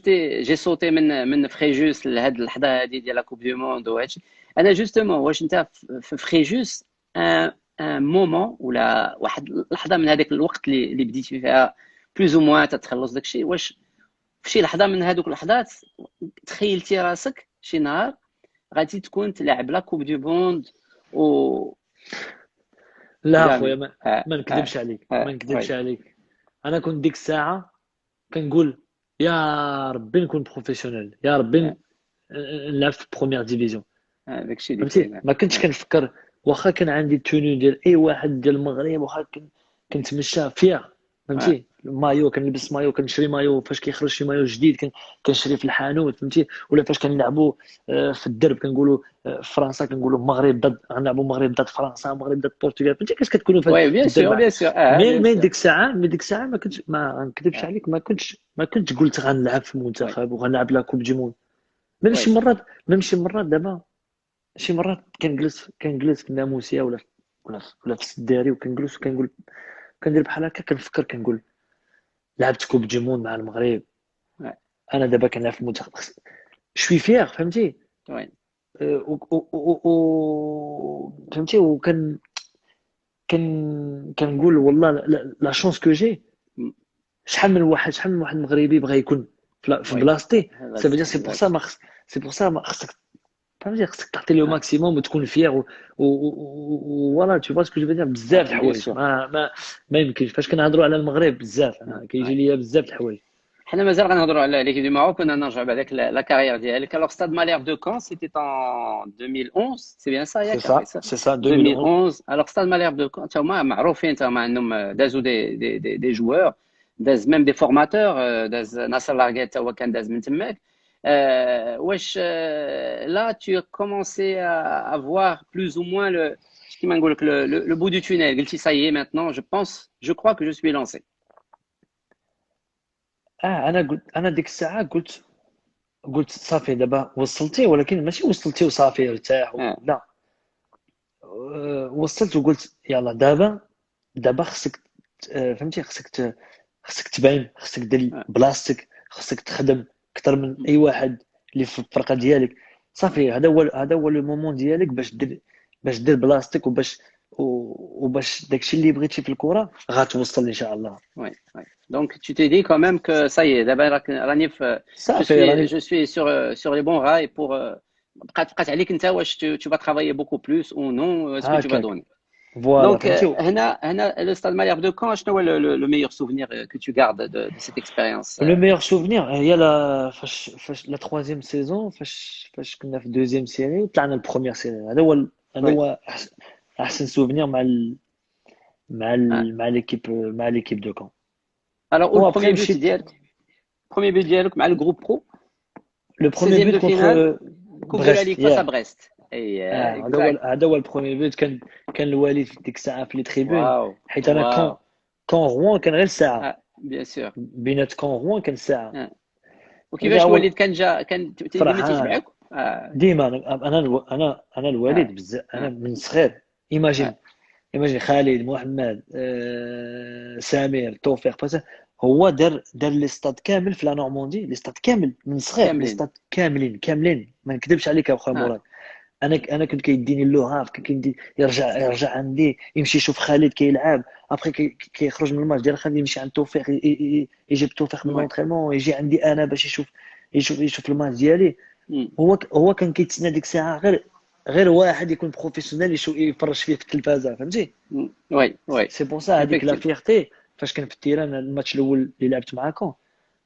j'ai sauté من فريجوس لهاد اللحظه هذه ديال لا كوب دو موند وهادشي. انا جوستومون واش انت في فريجوس ان مومون ولا واحد اللحظه من هذاك الوقت اللي بديتي فيها بلوز او موان تتخلص داكشي، واش في شي لحظه من هذوك اللحظات تخيلتي راسك شي نهار غادي تكون تلعب لا كوب دو موند و لا خويا، جامي. ما نكذبش عليك، ما نكذبش وي عليك. انا كنت ديك الساعه كنقول يا ربي نكون بروفيسيونيل، يا ربي نلعب في بروميير ديفيزيون. داكشي اللي فهمتي، كاين. ما كنتش كنفكر واخا كان عندي التوني ديال اي واحد ديال المغرب، واخا كنتمشى فيها. فهمتي، المايو كنلبس مايو، كنشري مايو فاش كيخرج شي مايو جديد كنشري في الحانوت. فهمتي، ولا فاش كنلعبوا في الدرب كنقولوا في فرنسا كنقولوا المغرب ضد، غنلعبوا المغرب ضد فرنسا، المغرب ضد البرتغال. فهمتي كاش كتكونوا وي في بيان سور الدرب. بيان سور مي بيان مي سور. ديك الساعه ما كنتش، ما نكذبش عليك، ما كنتش قلت غنلعب في وي المنتخب وغنلعب لا كوب دي مون. ميم وي شي مرات، دابا شي مرات كنجلس في الناموسيه ولا في السداري، وكنجلس وكنقول، كندير بحال هكا، كنفكر كنقول لعبت كوب دي موند مع المغرب، وي انا دابا كنلعب في المنتخب، شوي فيغ. فهمتي، وي فهمتي، كنقول والله لا شونس كو جي. شحال من واحد مغربي بغى يكون في وي بلاصتي. هذاك سا فو دير هذاك سي بور سا ما خصك، فهمتي، خصك تعطي له ماكسيموم وتكون فيغ فوالا تو فوا سكو جو دير. بزاف د بيان الحوايج سور. ما يمكنش فاش كنهضروا على المغرب بزاف، انا كيجي ليا بزاف د الحوايج. حنا مازال غنهضروا على ليكيب دو ماروك كنا نرجعوا بعداك لا كارير ديالك. Alors Stade Malherbe de Caen c'était en 2011 c'est bien ça سي ياك سا فيصل؟ سي سا 2011. 2011. Alors Stade Malherbe de Caen تا هما معروفين، تا هما عندهم دازوا دي joueurs، داز ميم دي فورماتور، داز ناصر لارغيت تا هو كان داز من تماك. واش là tu as commencé à voir plus ou moins le كيما نقول لك le bout du tunnel، قلتي ça y est maintenant je crois que je suis lancé. انا ديك الساعه قلت صافي دابا وصلتي، ولكن ماشي وصلتي وصافي ارتاح لا. وصلت وقلت يلا دابا خصك فهمتي، خصك تبان، خصك دير بلاصتك، خصك تخدم اكثر من اي واحد اللي في الفرقه ديالك. صافي هذا هو لو مومون ديالك باش دير بلاصتك، وباش داكشي اللي بغيتي في الكره غتوصل ان شاء الله. Ouais, ouais. Donc tu t'es dit quand même que ça y est, d'abord Ranif, صافي راني je suis sur les bons rails pour بقات عليك انت واش tu vas travailler beaucoup plus ou non, est-ce que tu vas هكاك. donner. فوالا Donc فهمتي. هنا le Stade Malherbe de Caen شنو هو le meilleur souvenir que tu gardes de cette expérience. لو ميور سوفنير هي فاش لا تروازيام سيزون، فاش كنا في دوزيام سيري وطلعنا البروميير سيري. هذا هو احسن سوفنير مع ليكيب دو كون. Alors le وابخي premier but مشيت ديالك مع le groupe pro لو بروميير 16e بوت de finale Coupe de la بريست. Ligue face à Brest. Et exact. هذا هو البروميير بوت. كان الوالد في ديك الساعه في لي تريبون، Waouh. حيت انا Waouh. كون روان كان غير ساعه، Bien sûr. بينات كون روان كان ساعه. وكيفاش الوالد كان ديما فرحان تيتبعك؟ ديما. انا الوالد بزاف، انا من صغير ايماجين خالد محمد سمير توفيق بس هو دار لي ستاد كامل في لا نورماندي، لي ستاد كامل من صغير، لي ستاد كاملين ما نكذبش عليك يا اخويا مراد. انا كنت كيديني اللوهاف، كيدي يرجع عندي، يمشي يشوف خالد كيلعب، ابخي كيخرج من الماتش ديال خالد يمشي عند توفيق، يجيب توفيق من لونطريمون، يجي عندي انا باش يشوف الماتش ديالي. هو كان كيتسنى ديك الساعه غير واحد يكون بروفيسيونيل يفرج فيه في التلفازه. فهمتي. وي سي بور سا هذيك لا فيغتي فاش كان في التيران الماتش الاول اللي لعبت معاكم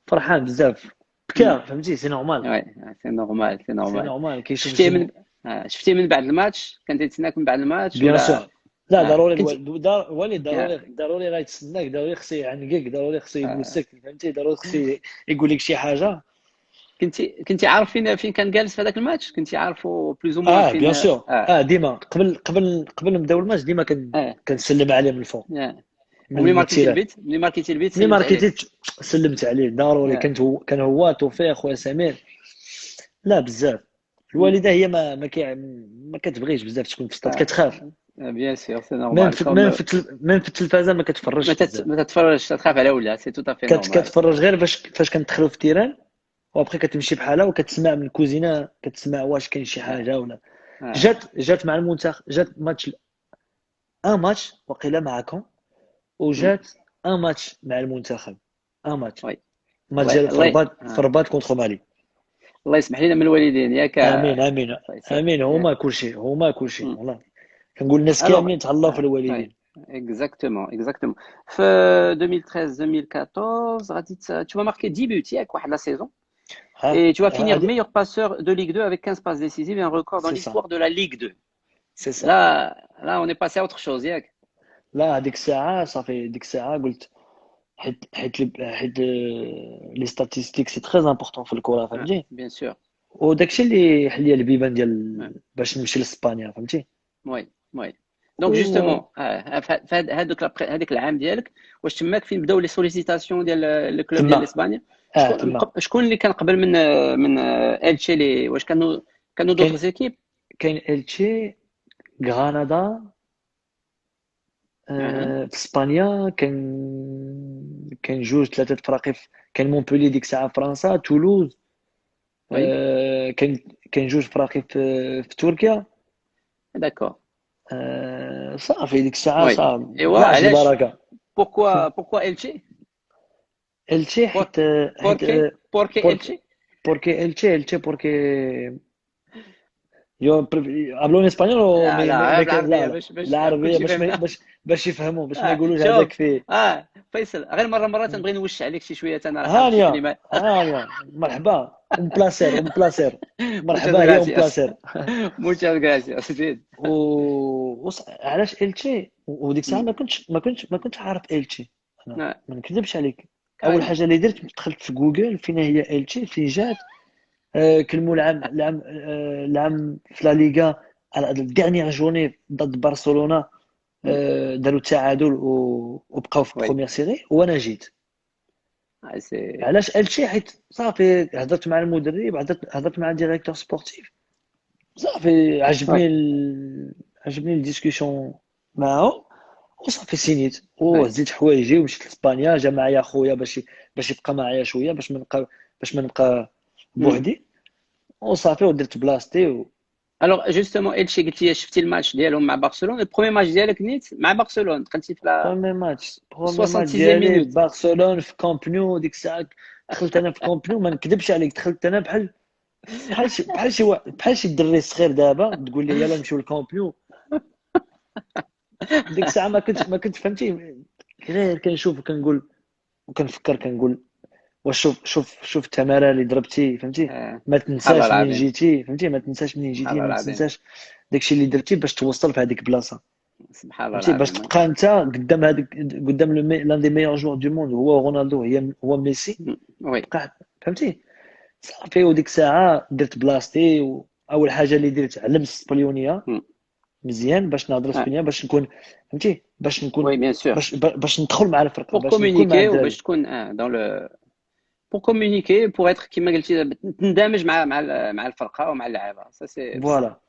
فرحان بزاف، بكى. فهمتي، سي نورمال. وي سي نورمال سي نورمال كيشوف شفتيه من بعد الماتش، كان تيتسناك من بعد الماتش بيان سور. لا ضروري ضروري غيتسناك، ضروري خصو يعنقك، ضروري خصو يبوسك. فهمتي، ضروري خصو يقول لك شي حاجه. كنتي عارف فين كان جالس في هذاك الماتش؟ كنتي عارفو بلوز او موان فين؟ بيان سور. ديما قبل نبداو الماتش ديما كنسلم عليه من الفوق. ملي ماركيتي البيت سلمت عليه ضروري. كان هو توفيق خويا سمير. لا بزاف. الوالده هي ما كتبغيش بزاف تكون في السطاد، كتخاف. بيان سور سي نورمال. من في التلفازه ما كتفرجش، ما تتفرجش، تخاف على ولاد، سي تو افي نورمال. كتفرج غير فاش كندخلوا في التيران، وابخي كتمشي بحالها وكتسمع من الكوزينه، كتسمع واش كاين شي حاجه ولا. جات مع المنتخب، جات ماتش وقيله معكم، وجات ماتش مع المنتخب، ماتش ماتش ديال في الرباط كونتر مالي. الله يسمح لنا من الوالدين ياك امين امين فيصل. امين، هما كلشي والله كنقول الناس كاملين تهلاو في الوالدين. Exactement. في 2013-2014 tu vas marquer 10 buts ياك واحد لا saison et tu vas finir meilleur passeur de Ligue 2 avec 15 passes décisives et un record dans l'histoire de la Ligue 2. C'est ça. Là on est passé à autre chose ياك. لا هذيك الساعه صافي، ديك الساعه قلت حيت لي ستاتيستيك سي تري امبورطون في الكره، فهمتي. Bien sûr. وداكشي اللي حل لي البيبان ديال باش نمشي لاسبانيا، فهمتي. وي دونك جوستومون هذاك العام ديالك واش تماك فين بداو لي سوليسيتاسيون ديال الكلوب ديال اسبانيا؟ شكون اللي كان قبل من التشي؟ واش كانوا دوطر زيكيب؟ كاين التشي، غرانادا، في اسبانيا كان جوج ثلاثه فراقي، كان مونبولي ديك الساعه فرنسا، تولوز، كان جوج فراقي في تركيا. داكور. صافي ديك الساعه صافي. ايوا علاش بوركوا التشي حيت بوركي التشي yo hablo en español o لا عربية باش يفهموا، باش ما يقولوش هذاك فيه. فيصل غير مرات نبغي نوش عليك شي شويه انا. هانيا مرحبا، اون بلاسير مرحبا، هي اون بلاسير. موشاس غراسياس زيد. علاش التشي؟ وديك الساعه ما كنتش عارف التشي، انا ما نكذبش عليك. اول حاجه اللي درت دخلت في جوجل فين هي التشي، فين جات. كلموا العام في لا ليغا الديرنيير جورني ضد برشلونه، داروا التعادل وبقاو في بروميير سيري وانا جيت. علاش التشي؟ حيت صافي هضرت مع المدرب، هضرت مع الديريكتور سبورتيف، صافي عجبني الديسكوسيون معاه، وصافي سينيت وهزيت حوايجي ومشيت لاسبانيا. جا معايا خويا باش يبقى معايا شويه باش ما نبقى بوحدي، وصافي ودرت بلاصتي. الوغ جوستومون التشي قلت لي شفتي الماتش ديالهم مع برشلونه، البروميير ماتش ديالك نيت مع برشلونه دخلتي في بروميير ماتش ديالي برشلونه في كامب نو. ديك الساعه دخلت انا في كامب نو، ما نكذبش عليك، دخلت انا بحال شي دري صغير دابا تقول لي يلا نمشيو للكامب نو. ديك الساعه ما كنت فهمتي، غير كنشوف وكنقول وكنفكر، كنقول واش شوف التماره اللي ضربتي، فهمتي. ما تنساش منين جيتي، فهمتي، ما تنساش ما تنساش داكشي اللي درتي باش توصل في هذيك البلاصه، سبحان الله العظيم. باش تبقى انت قدام لان دي ميور جوار دو موند، هو رونالدو، هو ميسي، فهمتي. صافي وديك الساعه درت بلاصتي، واول حاجه اللي درت علمت الاسبانيوليه مزيان باش نهضر اسبانيا، باش نكون فهمتي، باش نكون باش ندخل مع الفرقه، باش كومونيكي وباش تكون دون لو pour communiquer, pour être كما قلتي تندمج مع الفرقه ومع اللعابه. Ça c'est voilà.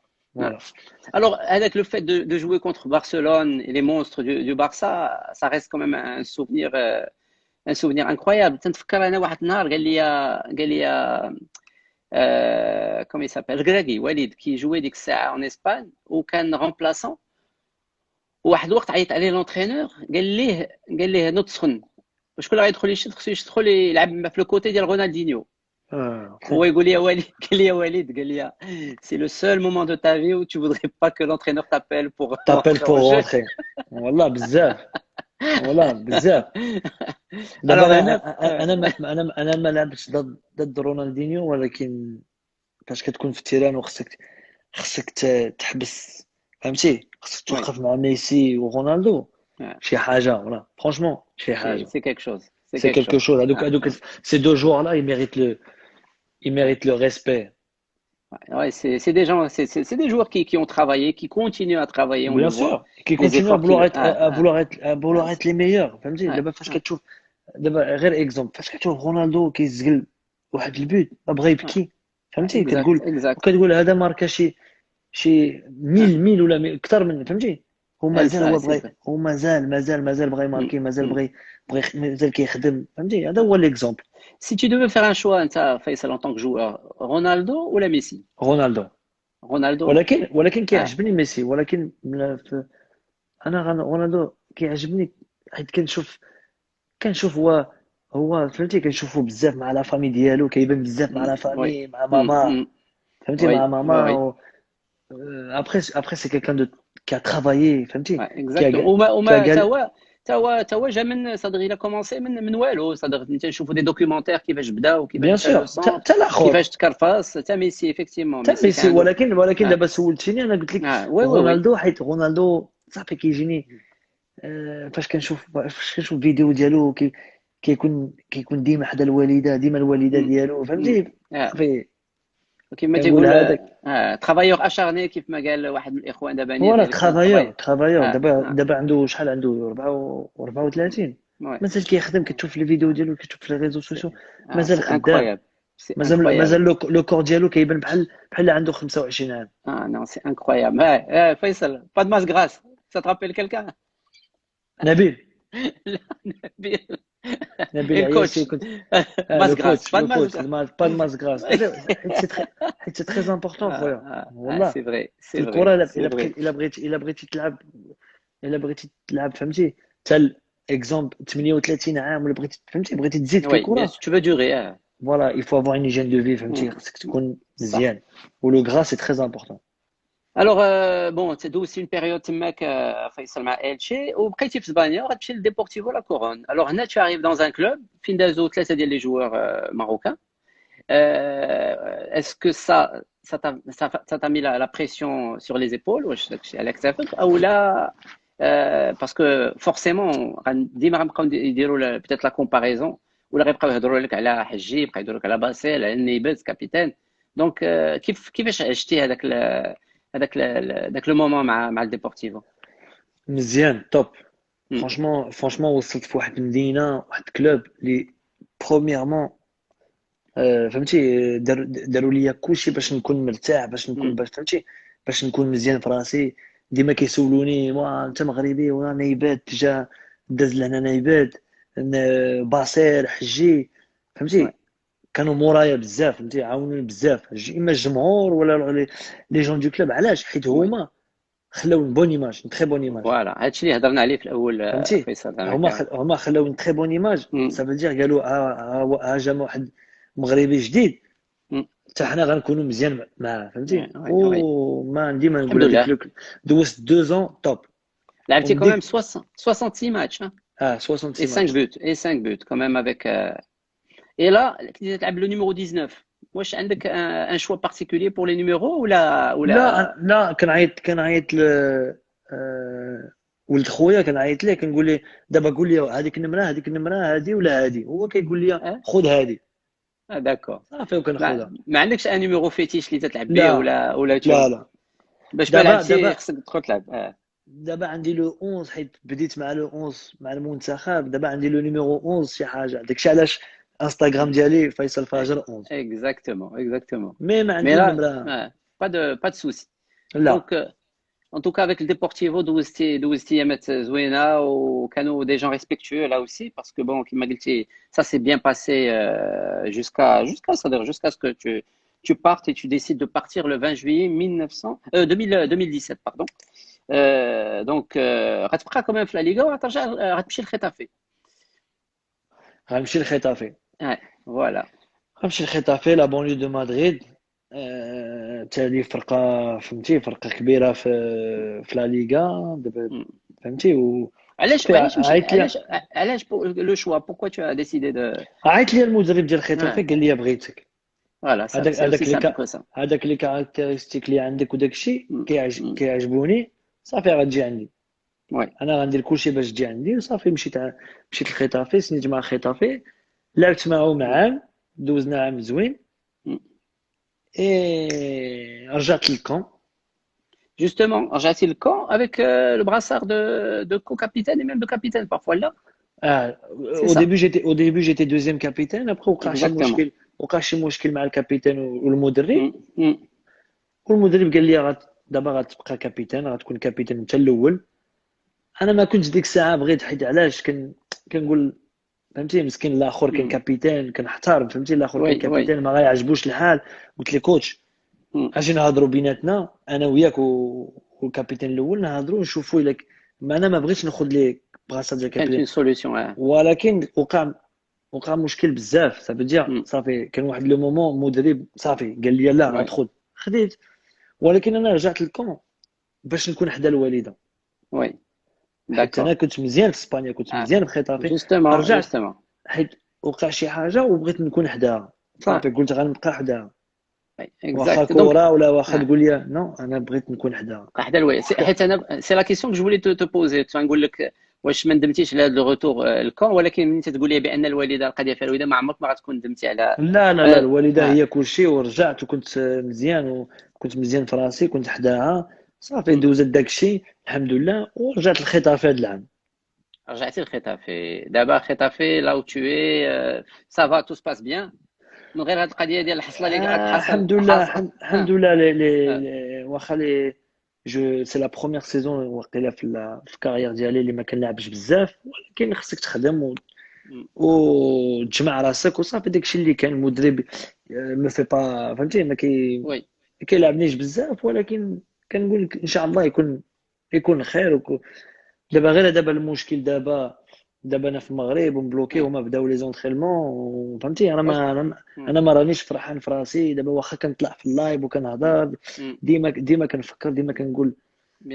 Alors avec le fait de jouer contre Barcelone et les monstres du Barça, ça reste quand même un souvenir incroyable. تنتفكر انا واحد النهار قال لي comment il s'appelle Gragui Walid qui jouait ديك الساعه en Espagne وكان remplaçant، وواحد الوقت عيط عليه لونترينور قال ليه نوض سخن، شكون اللي غيدخل يشد؟ خصو يدخل يلعب في لو كوتي ديال رونالدينيو. هو يقول لي يا وليد قال لي سي لو سول مومون دو تا في و tu voudrais pas que l'entraîneur t'appelle pour rentrer. والله بزاف دابا انا ما لعبتش ضد رونالدينيو، ولكن فاش كتكون في التيران خصك تحبس، فهمتي، خصك توقف مع ميسي ورونالدو، شي حاجه ولا فرانشمون شي حاجه، سي كيك شوز هذوك ces deux joueurs là ils méritent le respect. Ouais, c'est des gens, c'est des joueurs qui ont travaillé, qui continuent à travailler, on bien le sûr, voit, qui continuent à vouloir être les meilleurs، فهمتي. دابا فاش كتشوف دابا غير اكزومبل، فاش كتشوف رونالدو كيزقل واحد البيت بغى يبكي، فهمتي، كتقول هذا ماركا شي ميل ولا اكثر من، فهمتي. هو مازال بغى يماركي، مازال كيخدم، فهمتي. هذا هو ليكزومبل. Si tu devais faire un choix انت فيصل en tant que joueur, رونالدو ولا ميسي؟ رونالدو. ولكن كيعجبني ميسي، ولكن انا رونالدو كيعجبني حيت كنشوف هو هو فهمتي كنشوفو بزاف مع لا فامي ديالو، كيبان بزاف مع لا Oui. فامي مع ماما، فهمتي Oui, مع oui, ماما oui. après c'est quelqu'un de qui a travaillé فهمتي Ouais, qui a exactement. qui a تا هو جا من صدر الى كومونسي من والو صدر انت نشوفوا دي دوكيومونتير كيفاش بدا وكيفاش bien مشى لو sûr سونتر حتى الاخر كيفاش تكرفاس تا ميسي افكتيفمون حتى ميسي كان ميسي، عنده ولكن اه دابا سولتيني انا قلت لك وي وي وي رونالدو، حيت رونالدو صافي كيجيني فاش كنشوف فيديو ديالو كيكون ديما حدا الوالده، ديما الوالده مم. ديالو مم. فهمتي اه صافي كيما كنقول تيقول هذاك ترافايور اشارني كيف ما قال واحد من الاخوان دابا نير فوالا قال لك انا ترافاي ترافايور اه اه دابا عنده شحال عنده 34 وي مازال كيخدم، كتشوف لي فيديو ديالو كتشوف في لي ريزو سوسيو مازال سي خدام، انكرويابل سي مازال انكرويابل لو كور ديالو كيبان بحال عنده 25 عام. اه نو سي انكرويابل فيصل با دو ماس غراس ça te rappelle quelqu'un نبيل لا نبيل نبيل عياشي الكوتش كنت ماس لو غراس كوتش با دو لو ماس كوتش غراس با ماس غراس حيت سي تري امبورطون خويا والله. سي فري في سي الكره فري الا سي فري بغيتي تلعب، فهمتي حتى اكزومبل 38 عام، ولا بغيتي فهمتي بغيتي تزيد في وي بيان الكره سور tu veux durer فوالا il faut avoir une hygiène de vie فهمتي، خصك تكون صح مزيان، ولو غرا سي تري امبورطون. الوغ بون تدوزتي اون بيريود تماك فيصل مع التشي وبقيتي في اسبانيا وغتمشي لديبورتيفو لا كورون الوغ هنا tu arrives dans un club فين دازو ثلاثه ديال لي جوار ماروكان est-ce que ça t'a mis la pression sur les épaules واش داكشي على كتافك او لا باسكو فورسيمون ديما غنبقاو يديروا peut-être la comparaison ولا غيبقاو يهضروا لك على حجي يبقاو يهضروا لك على باسيل على النيبت كابيتان دونك كيفاش عشتي هذاك لو مومون مع الديبورتيفو مزيان توب. م- فرانشمون وصلت في واحد المدينه، واحد كلوب اللي برومييرمون فهمتي داروا ليا كلشي باش نكون مرتاح، م- باش فهمتي باش نكون مزيان في راسي. ديما كيسولوني انت مغربي ولا نايبات جا داز لهنا نايبات باصير حجي ouais. فهمتي، كانوا مورايا بزاف فهمتي، عاونوني بزاف اما الجمهور ولا لي جون دو كلوب. علاش؟ حيت Ouais. هما خلاو بون ايماج، تري بون ايماج فوالا هادشي اللي هضرنا عليه في الاول فهمتي. فيصل زعما هما خلاو تري بون ايماج، م- سافو قالوا ها جا واحد مغربي جديد م- حتى حنا غنكونوا مزيان معاه فهمتي. ouais, ouais. وما ديما نقول الحمد هذيك لله دوزت 2 ans توب. لعبتي ومن quand même ديك 66 matchs hein, 66 et 5 ماتش. buts et 5 buts quand même avec et là كنتي تلعب le numéro 19 واش عندك un choix particulier pour les numéros لا كنعيط ولد خويا كنعيط ليه كنقول ليه دابا قول لي هذيك النمره هذه ولا هذه، هو كيقول لي hein خذ هذه d'accord صافي وكناخذها. ما عندكش ان نيميرو فيتيش اللي تلعب به لا ولا لا باش ما دابا لعبتي خصك تدخل تلعب عندي لو 11 حيت بديت مع لو 11 مع المنتخب. دابا عندي لو نيميرو 11 شي حاجه، داكشي علاش انستغرام ديالي فيصل فاجر 11 exactement مي ما mais عندي là النمره. pas de souci لا donc en tout cas avec le Deportivo دوزتي ايامات زوينه وكانوا des gens respectueux là aussi parce que bon كما قلتي ça s'est bien passé jusqu'à ce que tu partes et tu décides de partir le 20 juillet 2017 pardon donc غتبقى quand même في لا ليغا وغترجع غتمشي لخيتافي غنمشي لخيتافي. voilà غنمشي لخيتافي لا بونليو دو مدريد. تالي فرقه فهمتي، فرقه كبيره في لا ليغا دابا Mm. فهمتي. علاش وصافي علاش مشيت علاش لو شوا pourquoi tu as décidé de عيط لي المدرب ديال خيتافي قال لي بغيتك. voilà c'est aussi simple que ça هذاك لي كاركتيرستيك اللي عندك وداك الشيء Mm. كيعجبوني صافي غتجي عندي. ouais انا غندير كلشي باش تجي عندي وصافي. مشيت لخيتافي، سنيت مع خيتافي، لعبت معهم عام، دوزنا عام زوين Mm. اي رجعت للكون. Justement, j'ai le camp avec le brassard de co-capitaine et même de capitaine parfois là. C'est au ça, début j'étais deuxième capitaine. après exactement. وقع شي مشكل مع الكابيتان والمدرب. Mm, mm. والمدرب قال لي دابا غتبقى كابيتان، غتكون كابيتان انت الاول. انا ما كنتش ديك الساعه بغيت، حيت علاش كنقول فهمتي مسكين الاخر كان Mm. كابيتان كنحترم فهمتي، الاخر كان Oui, oui. كابيتان ما غيعجبوش الحال. قلت لي كوتش Mm. اجي نهضروا بيناتنا انا وياك والكابيتان الاول، نهضروا نشوفوا ما انا ما بغيتش ناخذ لي بلاصه ديال Quelle est كابيتان. une solution hein. ولكن وقع مشكل بزاف سافو دير صافي كان واحد لو مومون مدرب صافي قال لي لا غتخد خديت ولكن انا رجعت للكون باش نكون حدا الوالده وي حيت انا داكور كنت مزيان في اسبانيا كنت مزيان في خطافي رجعت جوستومون حيت وقع شي حاجه وبغيت نكون حداها صافي قلت غنبقى حداها واخا اكزاكت دونك كوره ولا واخا تقول لي نو انا بغيت نكون حداها حدا الوالد حيت انا سي لا كيسيون كو جو فولي تو بوزي تنقول لك واش ما ندمتيش على هذا لو روتور الكون ولكن ملي تقول لي بان الوالده القضيه فيها الوالده ما عمرك ما غتكون ندمتي على لا الوالده هي كل شيء ورجعت وكنت مزيان وكنت مزيان في راسي كنت حداها صافي دوزت داكشي الحمد لله ورجعت للخطافي هذا العام رجعتي لخطافي دابا خطافي لا تو اي سافا تو سباس بيان من غير هذه القضيه ديال الحصله اللي غتحصل الحمد لله الحمد لله واخا لي جو سي لا بروميير سيزون وقيله في الكارير ديالي اللي ما كنلعبش بزاف ولكن خصك تخدم وتجمع راسك وصافي داكشي اللي كان المدرب ما في با فهمتي ما كيلعبنيش بزاف ولكن كنقول لك ان شاء الله يكون خير دابا المشكل دابا انا في المغرب ومبلوكي هما بداو لي زونطرينمون فهمتي انا ما رانيش فرحان في راسي دابا واخا كنطلع في اللايف وكنهضر ديما كنفكر ديما كنقول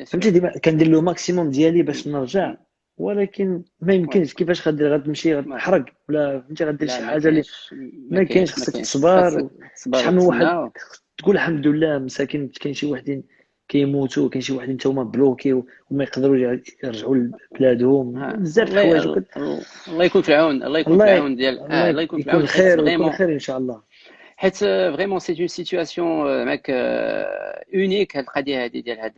فهمتي ديما كندير لو ماكسيموم ديالي باش نرجع ولكن ما يمكنش كيفاش غدير غتمشي غتحرق ولا فهمتي غدير شي حاجه اللي ما كاينش خصك تصبر شحال من واحد تقول الحمد لله مساكين كاين شي وحدين كيموتوا كاين شي وحدين حتى هما بلوكي وما يقدروا يرجعوا لبلادهم بزاف د الحوايج الله يكون في العون الله يكون في العون ديال الله يكون في العون يكون خير ان شاء الله حيت فريمون سي اون سيتوياسيون ماك اونيك هاد القضيه هذه ديال هاد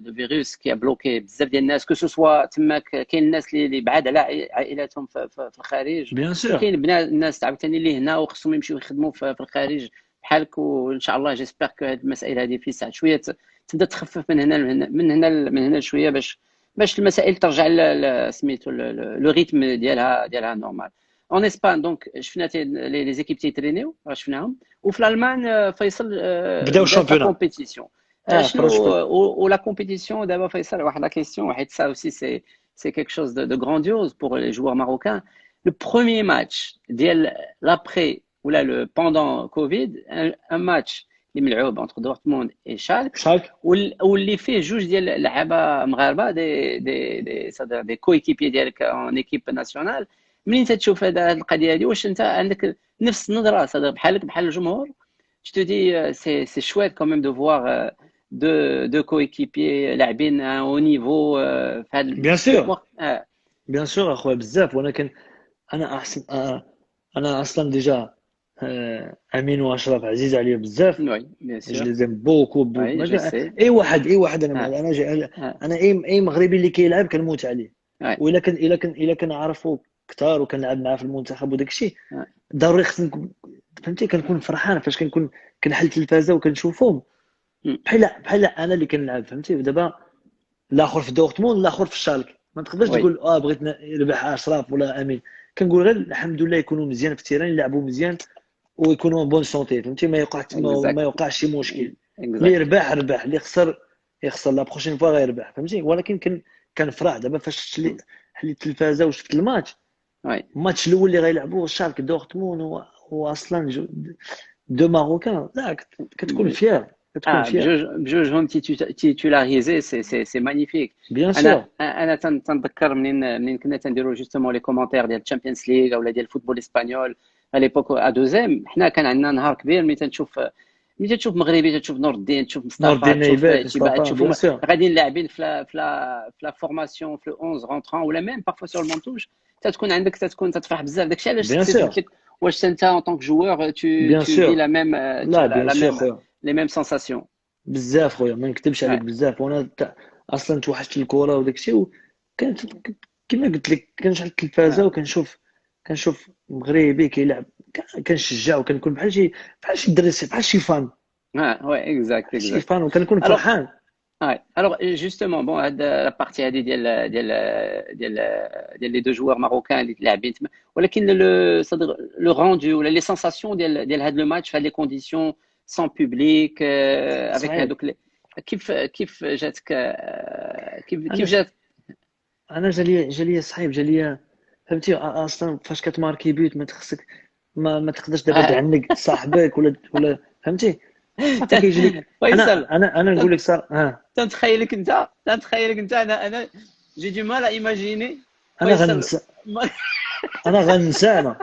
الفيروس كي بلوكي بزاف ديال الناس كو سوا تماك كاين الناس اللي بعاد على عائلاتهم في الخارج كاين الناس عاوتاني اللي هنا وخصهم يمشيو يخدموا في الخارج بحالك وان شاء الله جيسبر كو هاد المسائل هذه في ساعه شويه تبدا تخفف من هنا شويه باش المسائل ترجع سميتو لو ريتم ديالها نورمال اون اسبان دونك شفنا لي زيكيب تيترينيو شفناهم وفي الالمان فيصل بداو الشامبيون كومبيتيسيون شنو ولا كومبيتيسيون دابا فيصل واحد لا كيسيون حيت سا اوسي سي كيك شوز دو غرانديوز بور لي جوار ماروكان لو بروميير ماتش ديال لابري ولا لو بوندون كوفيد ان ماتش اللي ملعوب انتر دورتموند اي شالك واللي فيه جوج ديال اللعابه مغاربه دي كويكيبي ديالك اون ايكيب ناسيونال منين تتشوف هذه القضيه هذه واش انت عندك نفس النظره صدق بحال الجمهور جو دي سي شويت كون ميم دو فوار دو كويكيبي لاعبين او نيفو في هذا بيان سور اخويا بزاف ولكن انا اصلا ديجا امين واشرف عزيز عليا بزاف جو لي زيم بوكو اي واحد انا اي مغربي اللي كيلعب كنموت عليه الا كان عارفو كثار وكنلعب معاه في المنتخب وداك الشيء ضروري خصني فهمتي كنكون فرحان فاش كنحل التلفازه وكنشوفهم بحال انا اللي كنلعب فهمتي دابا الاخر في دورتموند الاخر في الشالك ما تقدرش تقول بغيت نربح اشرف ولا امين كنقول غير الحمد لله يكونوا مزيان في التيران يلعبوا مزيان ويكونوا بون سونتي فهمتي ما يوقعش شي مشكل اللي يربح اللي يخسر لا بروشين فوا غيربح فهمتي ولكن كنفرح دابا فاش حليت التلفازه وشفت الماتش الاول اللي غيلعبوه شالك دورتموند واصلا دو ماروكان لا كتكون فيها بجوجهم تيتولاريزي سي مانيفيك بيان سور انا تنذكر منين كنا تنديروا جوستومون لي كومونتير ديال الشامبيونز ليغ ولا ديال الفوتبول اسبانيول على ليبوك ا دوزيام حنا كان عندنا نهار كبير ملي تنشوف مغربي تشوف نور الدين تشوف مصطفى تشوف غاديين لاعبين في لا فورماسيون في 11 رونترون ولا ميم بارفو سور المونتوج تكون تفرح بزاف داكشي علاش واش انت اون طونك جوور تو دي لا ميم لي ميم سونساسيون بزاف خويا ما نكذبش عليك بزاف وانا اصلا توحشت الكره وداكشي وكانت كما قلت لك كنشعل التلفازه وكنشوف مغربي كيلعب كنشجع وكنكون بحال شي دري بحال شي فان وي اكزاكت شي فان وكنكون فرحان alors justement bon هاد لا بارتي هادي ديال لي دو جوار ماروكان اللي لاعبين تما ولكن لو روندو ولا لي سونساسيون ديال هاد لو ماتش في هاد لي كونديسيون سون بوبليك افيك هادوك كيف جاتك كيف جات انا جالي صعيب فهمتي اصلا فاش كتماركي بيوت ما تخصك ما تقدرش دابا تعنق صاحبك ولا فهمتي صافي كيجي لك. فيصل، انا نقول لك صار تنتخيلك انت انا جي دو مال ايماجيني انا فيصل. غنسى انا غنسى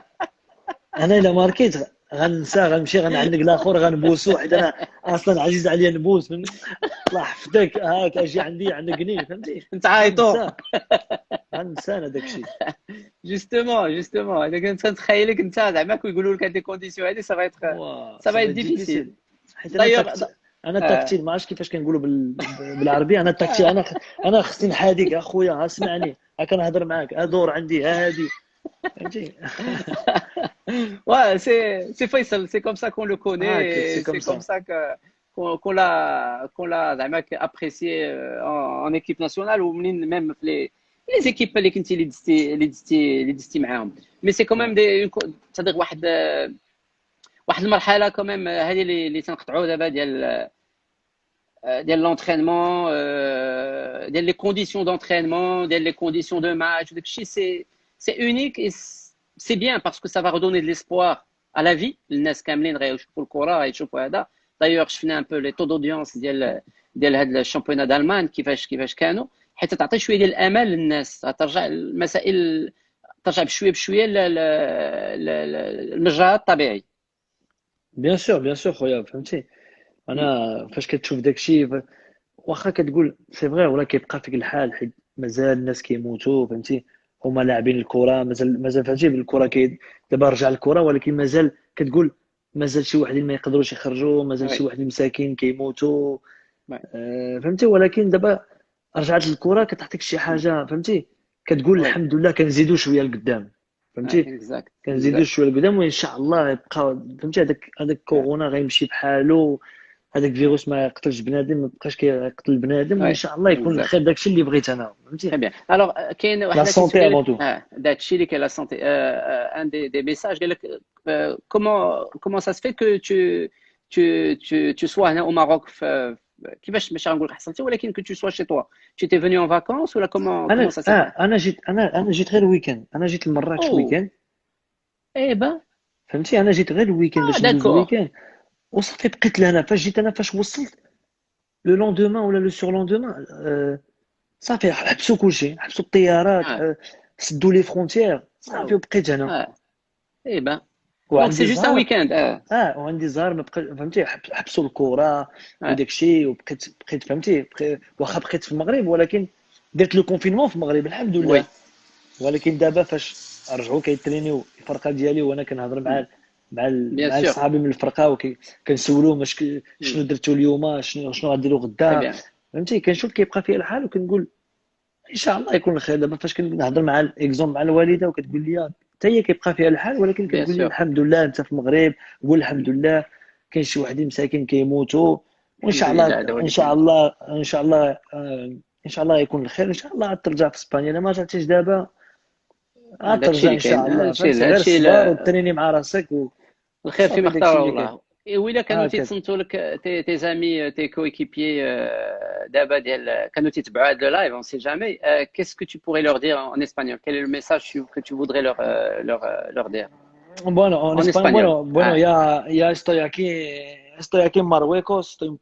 انا الا ماركيت غنسى غنمشي غنعنق الاخر غنبوسو حيت انا اصلا عزيز عليا نبوس الله حفظك هاك اجي عندي عنقني فهمتي انت عايطو غنسى انا داكشي. جوستومون اذا كنت تنتخيلك انت زعما كيقولوا لك هاد لي كونديسيون هادي سافا ايت ديفيسيل. حيت انا التكتيل ما عرفتش كيفاش كنقولوا بالعربيه. انا التكتيل انا خصني نحاديك اخويا اسمعني ها كنهضر معاك ادور عندي هادي فهمتي. Ouais, c'est Faisal, c'est comme ça qu'on le connaît, et c'est comme c'est comme ça que qu'on l'a زعما apprécié en équipe nationale ou même les équipes اللي كنتي اللي دزتي معاهم. Mais c'est quand même c'est-à-dire واحد المرحله quand même هذه اللي تنقطعوا دابا ديال l'entraînement, ديال les conditions d'entraînement, ديال les conditions de match, داكشي c'est unique et c'est bien parce que ça va redonner de l'espoir à la vie. الناس كاملين غيشوفوا الكره غيشوفوا هذا. d'ailleurs شفنا un peu les taux d'audience ديال هذا الشامبيونات d'Allemagne كيفاش كانوا حتى تعطي شويه ديال الامل للناس ترجع المسائل ترجع بشويه للمجرى الطبيعي. بيان سور خويا فهمتي. انا فاش كتشوف داكشي واخا كتقول سي فغي ولا كيبقى فيك الحال حيت مازال الناس كيموتوا فهمتي. هما لاعبين الكره مازال فهمتي بالكره دابا رجع الكره ولكن مازال كتقول مازال شي واحد ما يقدروش يخرجوا مازال شي واحد مساكين كيموتوا فهمتي. ولكن دابا رجعت الكره كتعطيك شي حاجه فهمتي كتقول الحمد لله كنزيدوا شويه لقدام فهمتي. كنزيدوا شويه لقدام وان شاء الله يبقى فهمتي. هذاك كورونا غيمشي بحالو. هذاك فيروس ما يقتلش بنادم ما بقاش كيقتل بنادم وان شاء الله يكون الخير. داكشي اللي بغيت انا فهمتي. Très bien. Alors, كاين واحد داكشي اللي كاين لا سونتي ان دي ميساج قال لك comment ça se fait que tu sois هنا au Maroc كيفاش ماشي غنقول لك حصلتي ولكن que tu sois chez toi. Tu étais venu en vacances ولا comment ça s'est fait؟ انا جيت غير الويكاند. انا جيت لمراكش ويكاند. ايه با فهمتي. انا جيت غير الويكاند باش ندوز الويكاند وصافي بقيت لهنا. فاش وصلت لو لوندومان ولا لو سور لوندومان صافي حبسوا كلشي حبسوا الطيارات سدوا لي فرونتيير صافي وبقيت هنا. ايه با دونك سي جوست ان ويكاند. وعندي زهر ما بقى فهمتي حبسوا الكره وداكشي وبقيت فهمتي واخا بقيت في المغرب ولكن درت لو كونفينمون في المغرب الحمد لله. ولكن دابا فاش رجعوا كيترينيو الفرقه ديالي وانا كنهضر مع صحابي من الفرقه وكنسولوهم شنو درتوا اليوم شنو غديروا غدا فهمتي. كنشوف كيبقى فيها الحال وكنقول ان شاء الله يكون الخير. دابا فاش كنهضر مع الاكزوم مع الوالده وكتقول لي حتى هي كيبقى فيها الحال ولكن كتقول لي الحمد لله انت في المغرب قول الحمد لله كاين شي وحدين مساكين كيموتوا وان شاء الله ان شاء الله يكون الخير. ان شاء الله ترجع في اسبانيا. انا ما رجعتش دابا ترجع ان شاء الله. غير الصبر وتريني مع راسك الخير فيما اختار الله. وإلا كانوا تيتصنتوا لك تي زامي تي كويكيبيي دابا ديال كانوا تيتبعوا هذا اللايف اون سي جامي qu'est-ce que tu pourrais leur dire en espagnol? Quel est le message que tu voudrais leur dire? Bueno, en español, bueno, ya estoy aquí en Marruecos, estoy un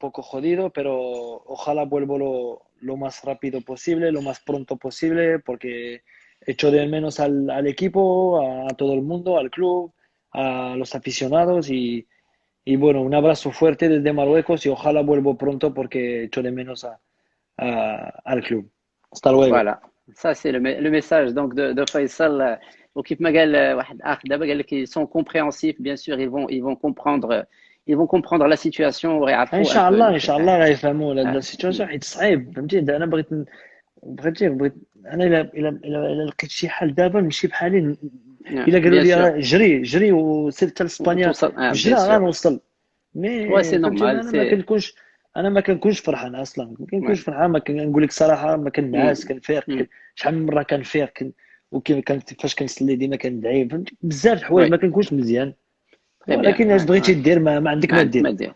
poco jodido, pero ojalá vuelvo lo más rápido posible, lo más pronto posible, porque echo de menos al equipo, a todo el mundo, al club, a los aficionados y bueno, un abrazo fuerte desde Marruecos y ojalá vuelvo pronto porque echo de menos al club. Hasta luego. Voilà, ça c'est le message donc de Faisal. وكيف ما قال واحد اخر دابا قال لك ils sont compréhensifs bien sûr ils vont comprendre la situation ويعرفوا ان شاء الله غيفهموا هذا السيتواسيون حيت صعيب فهمتي. انا بغيت انا الا لقيت شي حل دابا نمشي بحالي. الا قالوا لي جري وسير حتى لاسبانيا جري غنوصل. مي سي نورمال. انا ما كنكونش فرحان اصلا. ما كنكونش فرحان. ما كنقول لك صراحه ما كنعاس كنفيق شحال من مره كنفيق وكيف كانت فاش كنصلي ديما كندعي فهمت بزاف الحوايج ما كنكونش مزيان ولكن اش بغيتي دير ما عندك ما دير.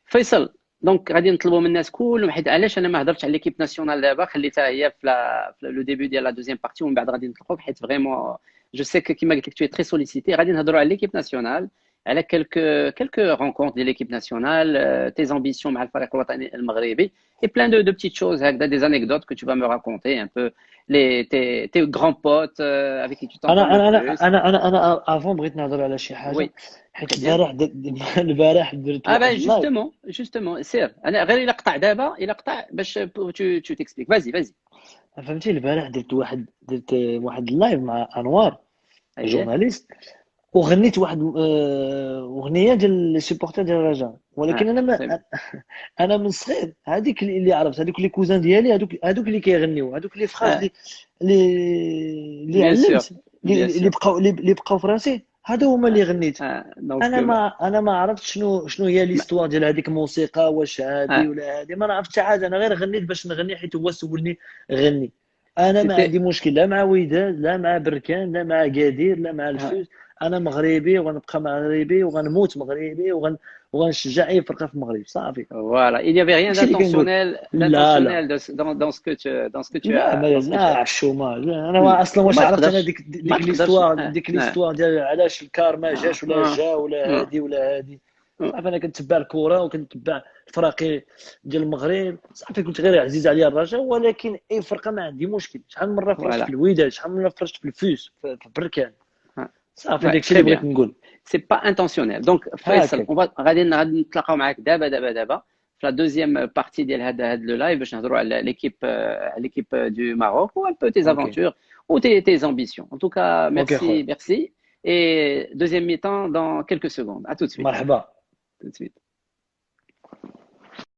فيصل دونك غادي نطلبوا من الناس كلهم، حيت علاش انا ما هضرتش على ليكيب ناسيونال دابا، خليتها هي في لو ديبي ديال لا دوزيام بارتي، ومن بعد غادي نطلقوك حيت فريمون جو سي كيما قلت لك تو تري سوليسيتي. غادي نهضروا على ليكيب ناسيونال، على كيلكو رونكونت ديال ليكيب ناسيونال، تي زامبيسيون مع الفريق الوطني المغربي، et plein de petites choses, des anecdotes que tu vas me raconter un peu, tes grands potes avec qui tu t'entends le plus. انا افون بغيت نهضر على شي حاجه، Oui, حيت très bien. البارح درت Ah واحد ben اللايف. justement, سير انا غير الى قطع دابا، الى قطع باش tu t'expliques. Vas-y. فهمتي البارح درت واحد اللايف مع انوار اييه. جورناليست، وغنيت واحد اغنيه ديال لي سيبورتر ديال الرجاء، ولكن انا سي ما انا من صغير هذيك اللي عرفت، هذوك لي كوزان ديالي، هذوك اللي كيغنيو، هذوك لي فراس اللي بيان سور علمت، بيان اللي سور. بقاو فرنسي، هادو هما اللي غنيت. دونك انا ما عرفت شنو هي ليستوار ديال هذيك الموسيقى، واش هادي ولا هادي، ما نعرف حتى حاجه، انا غير غنيت باش نغني حيت هو سولني غني. انا ما عندي سيتي مشكل لا مع وداد، لا مع بركان، لا مع قادير، لا مع الفوس. انا مغربي وغنبقى مغربي وغنموت مغربي وغنشجع اي فرقه في المغرب، صافي. voilà, il n'y avait rien داكشي اللي كنقول. لا لا dans ce que tu لا as ما dans ce que tu لا as. عشوما، لا انا اصلا واش ما عرفت انا تقدرش ديك تقدرش ديك ليستوار ديال علاش الكار ما جاش ولا جا ولا آه. هادي ولا هادي. صافي انا كنتبع الكره وكنتبع الفراقي ديال المغرب، صافي كنت غير عزيز عليا الرجاء، ولكن اي فرقه ما عندي مشكل. شحال من مره فرشت voilà. في الوداد، شحال من مره فرشت في الفوس، في بركان، صافي Ouais, داكشي très اللي بغيت bien. نقول. C'est pas intentionnel. Donc, Faisal, هكاك غادي نتلاقاو معاك دابا في la deuxième partie ديال هذا le live باش نهضروا على l'équipe du Maroc ou un peu tes اوكي aventures ou tes ambitions. En tout cas, اوكي خويا، merci. Et deuxième mi-temps dans quelques secondes. À tout de suite. مرحبا. Tout de suite.